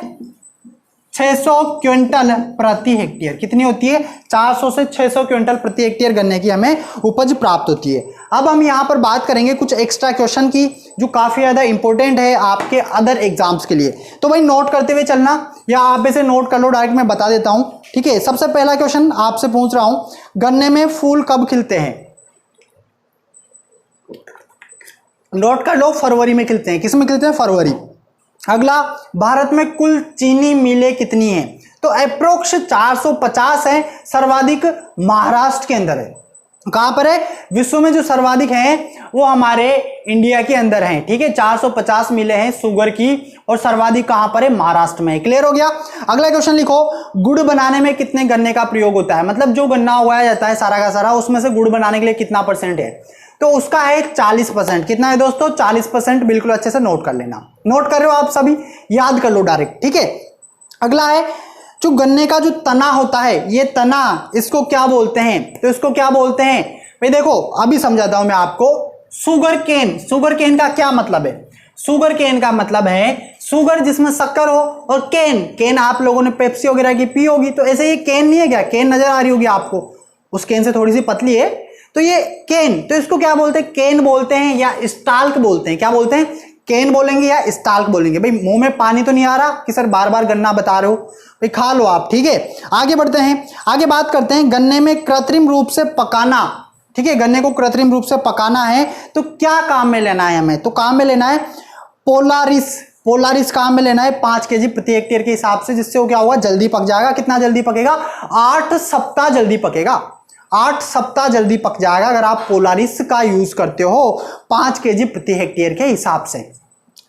600 क्विंटल प्रति हेक्टेयर। कितनी होती है, 400 से 600 क्विंटल प्रति हेक्टेयर गन्ने की हमें उपज प्राप्त होती है। अब हम यहाँ पर बात करेंगे कुछ एक्स्ट्रा क्वेश्चन की, जो काफी ज्यादा इंपॉर्टेंट है आपके अदर एग्जाम्स के लिए। तो भाई नोट करते हुए चलना, या आप इसे नोट कर लो, डायरेक्ट मैं बता देता हूं, ठीक है। सबसे पहला क्वेश्चन आपसे पूछ रहा हूं, गन्ने में फूल कब खिलते हैं। नोट कर लो, फरवरी में खिलते हैं। किस में खिलते हैं, फरवरी। अगला, भारत में कुल चीनी मिलें कितनी हैं। तो अप्रोक्स 450 है, सर्वाधिक महाराष्ट्र के अंदर है। कहां पर है, विश्व में जो सर्वाधिक हैं वो हमारे इंडिया के अंदर हैं, ठीक है। 450 मिलें हैं शुगर की, और सर्वाधिक कहां पर है, महाराष्ट्र में। क्लियर हो गया। अगला क्वेश्चन लिखो, गुड़ बनाने में कितने गन्ने का प्रयोग होता है। मतलब जो गन्ना उगाया जाता है सारा का सारा, उसमें से गुड़ बनाने के लिए कितना % है। तो उसका है 40%। कितना है दोस्तों, 40%। बिल्कुल अच्छे से नोट कर लेना। नोट कर रहे हो आप सभी, याद कर लो डायरेक्ट, ठीक है। अगला है, जो गन्ने का जो तना होता है, ये तना, इसको क्या बोलते हैं। तो इसको क्या बोलते हैं भाई, देखो अभी समझाता हूं मैं आपको। Sugar cane. सुगर केन का क्या मतलब है, सुगर केन का मतलब है सुगर जिसमें शक्कर हो, और केन, केन आप लोगों ने पेप्सी वगैरह की पी होगी, तो ऐसे ये केन नहीं है क्या, केन नजर आ रही होगी आपको, उस केन से थोड़ी सी पतली है, तो ये केन। तो इसको क्या बोलते हैं, केन बोलते हैं या स्टाल्क बोलते हैं। क्या बोलते हैं, केन बोलेंगे या स्टाल्क बोलेंगे। भाई मुंह में पानी तो नहीं आ रहा कि सर बार बार गन्ना बता रहे हो, भाई खा लो आप, ठीक है। आगे बढ़ते हैं, आगे बात करते हैं गन्ने में कृत्रिम रूप से पकाना, ठीक है। गन्ने को कृत्रिम रूप से पकाना है तो क्या काम में लेना है हमें, तो काम में लेना है पोलारिस। पोलारिस काम में लेना है 5 kg प्रति हेक्टेयर के हिसाब से, जिससे वो क्या होगा, जल्दी पक जाएगा। कितना जल्दी पकेगा, 8 सप्ताह जल्दी पकेगा। 8 सप्ताह जल्दी पक जाएगा अगर आप पोलारिस का यूज करते हो 5 kg प्रति हेक्टेयर के हिसाब से।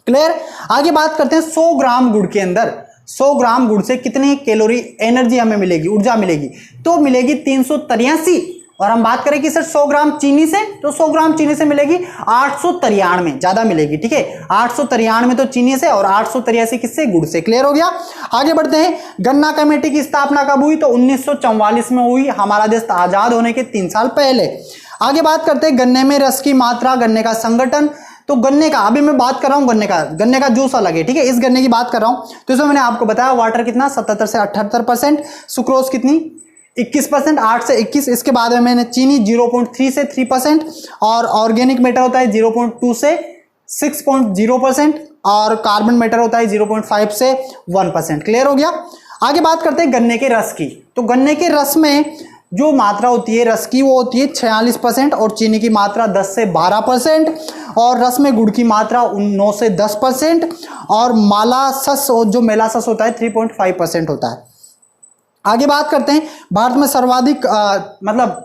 क्लियर। आगे बात करते हैं 100 ग्राम गुड़ के अंदर, 100 ग्राम गुड़ से कितनी कैलोरी एनर्जी हमें मिलेगी, ऊर्जा मिलेगी, तो मिलेगी 383। और हम बात करें कि सर 100 ग्राम चीनी से, तो 100 ग्राम चीनी से मिलेगी 893, ज्यादा मिलेगी, ठीक है। 893 तो चीनी से, और 883 किससे, गुड़ से। क्लियर हो गया। आगे बढ़ते हैं, गन्ना कमेटी की स्थापना कब हुई, तो 1944 में हुई, हमारा देश आजाद होने के 3 साल पहले। आगे बात करते हैं गन्ने में रस की मात्रा, गन्ने का संगठन। तो गन्ने का, अभी मैं बात कर रहा हूं गन्ने का जूस अलग है, ठीक है। इस गन्ने की बात कर रहा हूं, तो इसमें मैंने आपको बताया वाटर कितना 77 से 78%, सुक्रोज कितनी 21%, 8 से 21। इसके बाद में मैंने चीनी 0.3 से 3%, और ऑर्गेनिक मैटर होता है 0.2 से 6.0%, और कार्बन मैटर होता है 0.5 से 1%। क्लियर हो गया। आगे बात करते हैं गन्ने के रस की। तो गन्ने के रस में जो मात्रा होती है रस की वो होती है 46% और चीनी की मात्रा 10 से 12% और रस में गुड़ की मात्रा 9 से 10% और मालासस जो मेलासस होता है 3.5% होता है। आगे बात करते हैं भारत में सर्वाधिक मतलब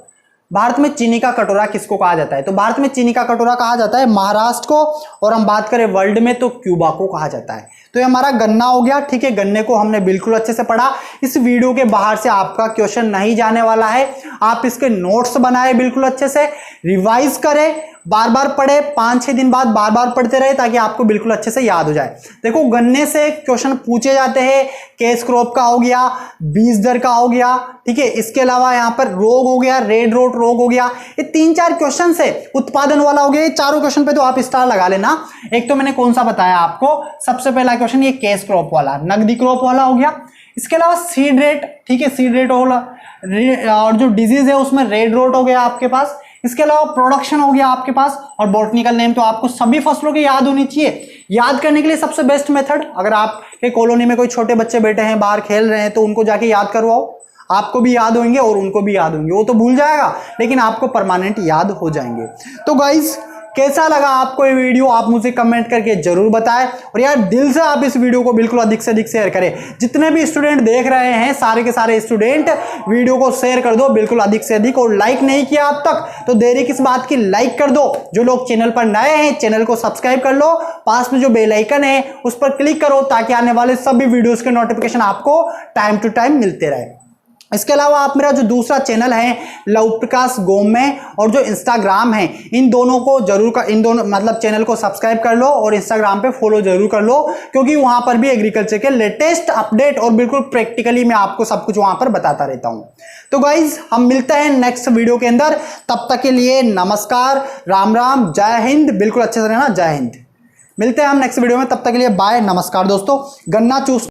भारत में चीनी का कटोरा किसको कहा जाता है। तो भारत में चीनी का कटोरा कहा जाता है महाराष्ट्र को, और हम बात करें वर्ल्ड में तो क्यूबा को कहा जाता है। तो ये हमारा गन्ना हो गया, ठीक है। गन्ने को हमने बिल्कुल अच्छे से पढ़ा। इस वीडियो के बाहर से आपका क्वेश्चन नहीं जाने वाला है। आप इसके नोट्स बनाए बिल्कुल अच्छे से, रिवाइज करें, बार बार पढ़े, 5-6 दिन बाद बार बार पढ़ते रहे ताकि आपको बिल्कुल अच्छे से याद हो जाए। देखो गन्ने से क्वेश्चन पूछे जाते हैं, केस क्रॉप का हो गया, बीज दर का हो गया, ठीक है। इसके अलावा यहाँ पर रोग हो गया, रेड रोट रोग हो गया, ये 3-4 क्वेश्चन से उत्पादन वाला हो गया। ये चारों क्वेश्चन पे तो आप स्टार लगा लेना। एक तो मैंने कौन सा बताया आपको, सबसे पहला क्वेश्चन ये केस क्रॉप वाला, नकदी क्रॉप वाला हो गया। इसके अलावा सीड रेट, ठीक है, सीड रेट और जो डिजीज है उसमें रेड रोट हो गया आपके पास। इसके अलावा प्रोडक्शन हो गया आपके पास, और बॉटनिकल नेम तो आपको सभी फसलों की याद होनी चाहिए। याद करने के लिए सबसे बेस्ट मेथड, अगर आपके कॉलोनी में कोई छोटे बच्चे बैठे हैं बाहर खेल रहे हैं तो उनको जाके याद करवाओ, आपको भी याद होंगे और उनको भी याद होंगे। वो तो भूल जाएगा लेकिन आपको परमानेंट याद हो जाएंगे। तो गाइस कैसा लगा आपको ये वीडियो, आप मुझे कमेंट करके जरूर बताएं, और यार दिल से आप इस वीडियो को बिल्कुल अधिक से अधिक शेयर करें। जितने भी स्टूडेंट देख रहे हैं सारे के सारे स्टूडेंट वीडियो को शेयर कर दो बिल्कुल अधिक से अधिक, और लाइक नहीं किया अब तक तो देरी किस बात की, लाइक कर दो। जो लोग चैनल पर नए हैं चैनल को सब्सक्राइब कर लो, पास में जो बेल आइकन है उस पर क्लिक करो ताकि आने वाले सभी वीडियोज के नोटिफिकेशन आपको टाइम टू टाइम मिलते रहे। इसके अलावा आप मेरा जो दूसरा चैनल है लव प्रकाश गोमे और जो इंस्टाग्राम है, इन दोनों को जरूर इन दोनों मतलब चैनल को सब्सक्राइब कर लो और इंस्टाग्राम पे फॉलो जरूर कर लो, क्योंकि वहां पर भी एग्रीकल्चर के लेटेस्ट अपडेट और बिल्कुल प्रैक्टिकली मैं आपको सब कुछ वहां पर बताता रहता हूं। तो गाइज हम मिलते हैं नेक्स्ट वीडियो के अंदर, तब तक के लिए नमस्कार, राम राम, जय हिंद। बिल्कुल अच्छे से रहना, जय हिंद। मिलते हैं हम नेक्स्ट वीडियो में, तब तक के लिए बाय, नमस्कार दोस्तों। गन्ना चूसना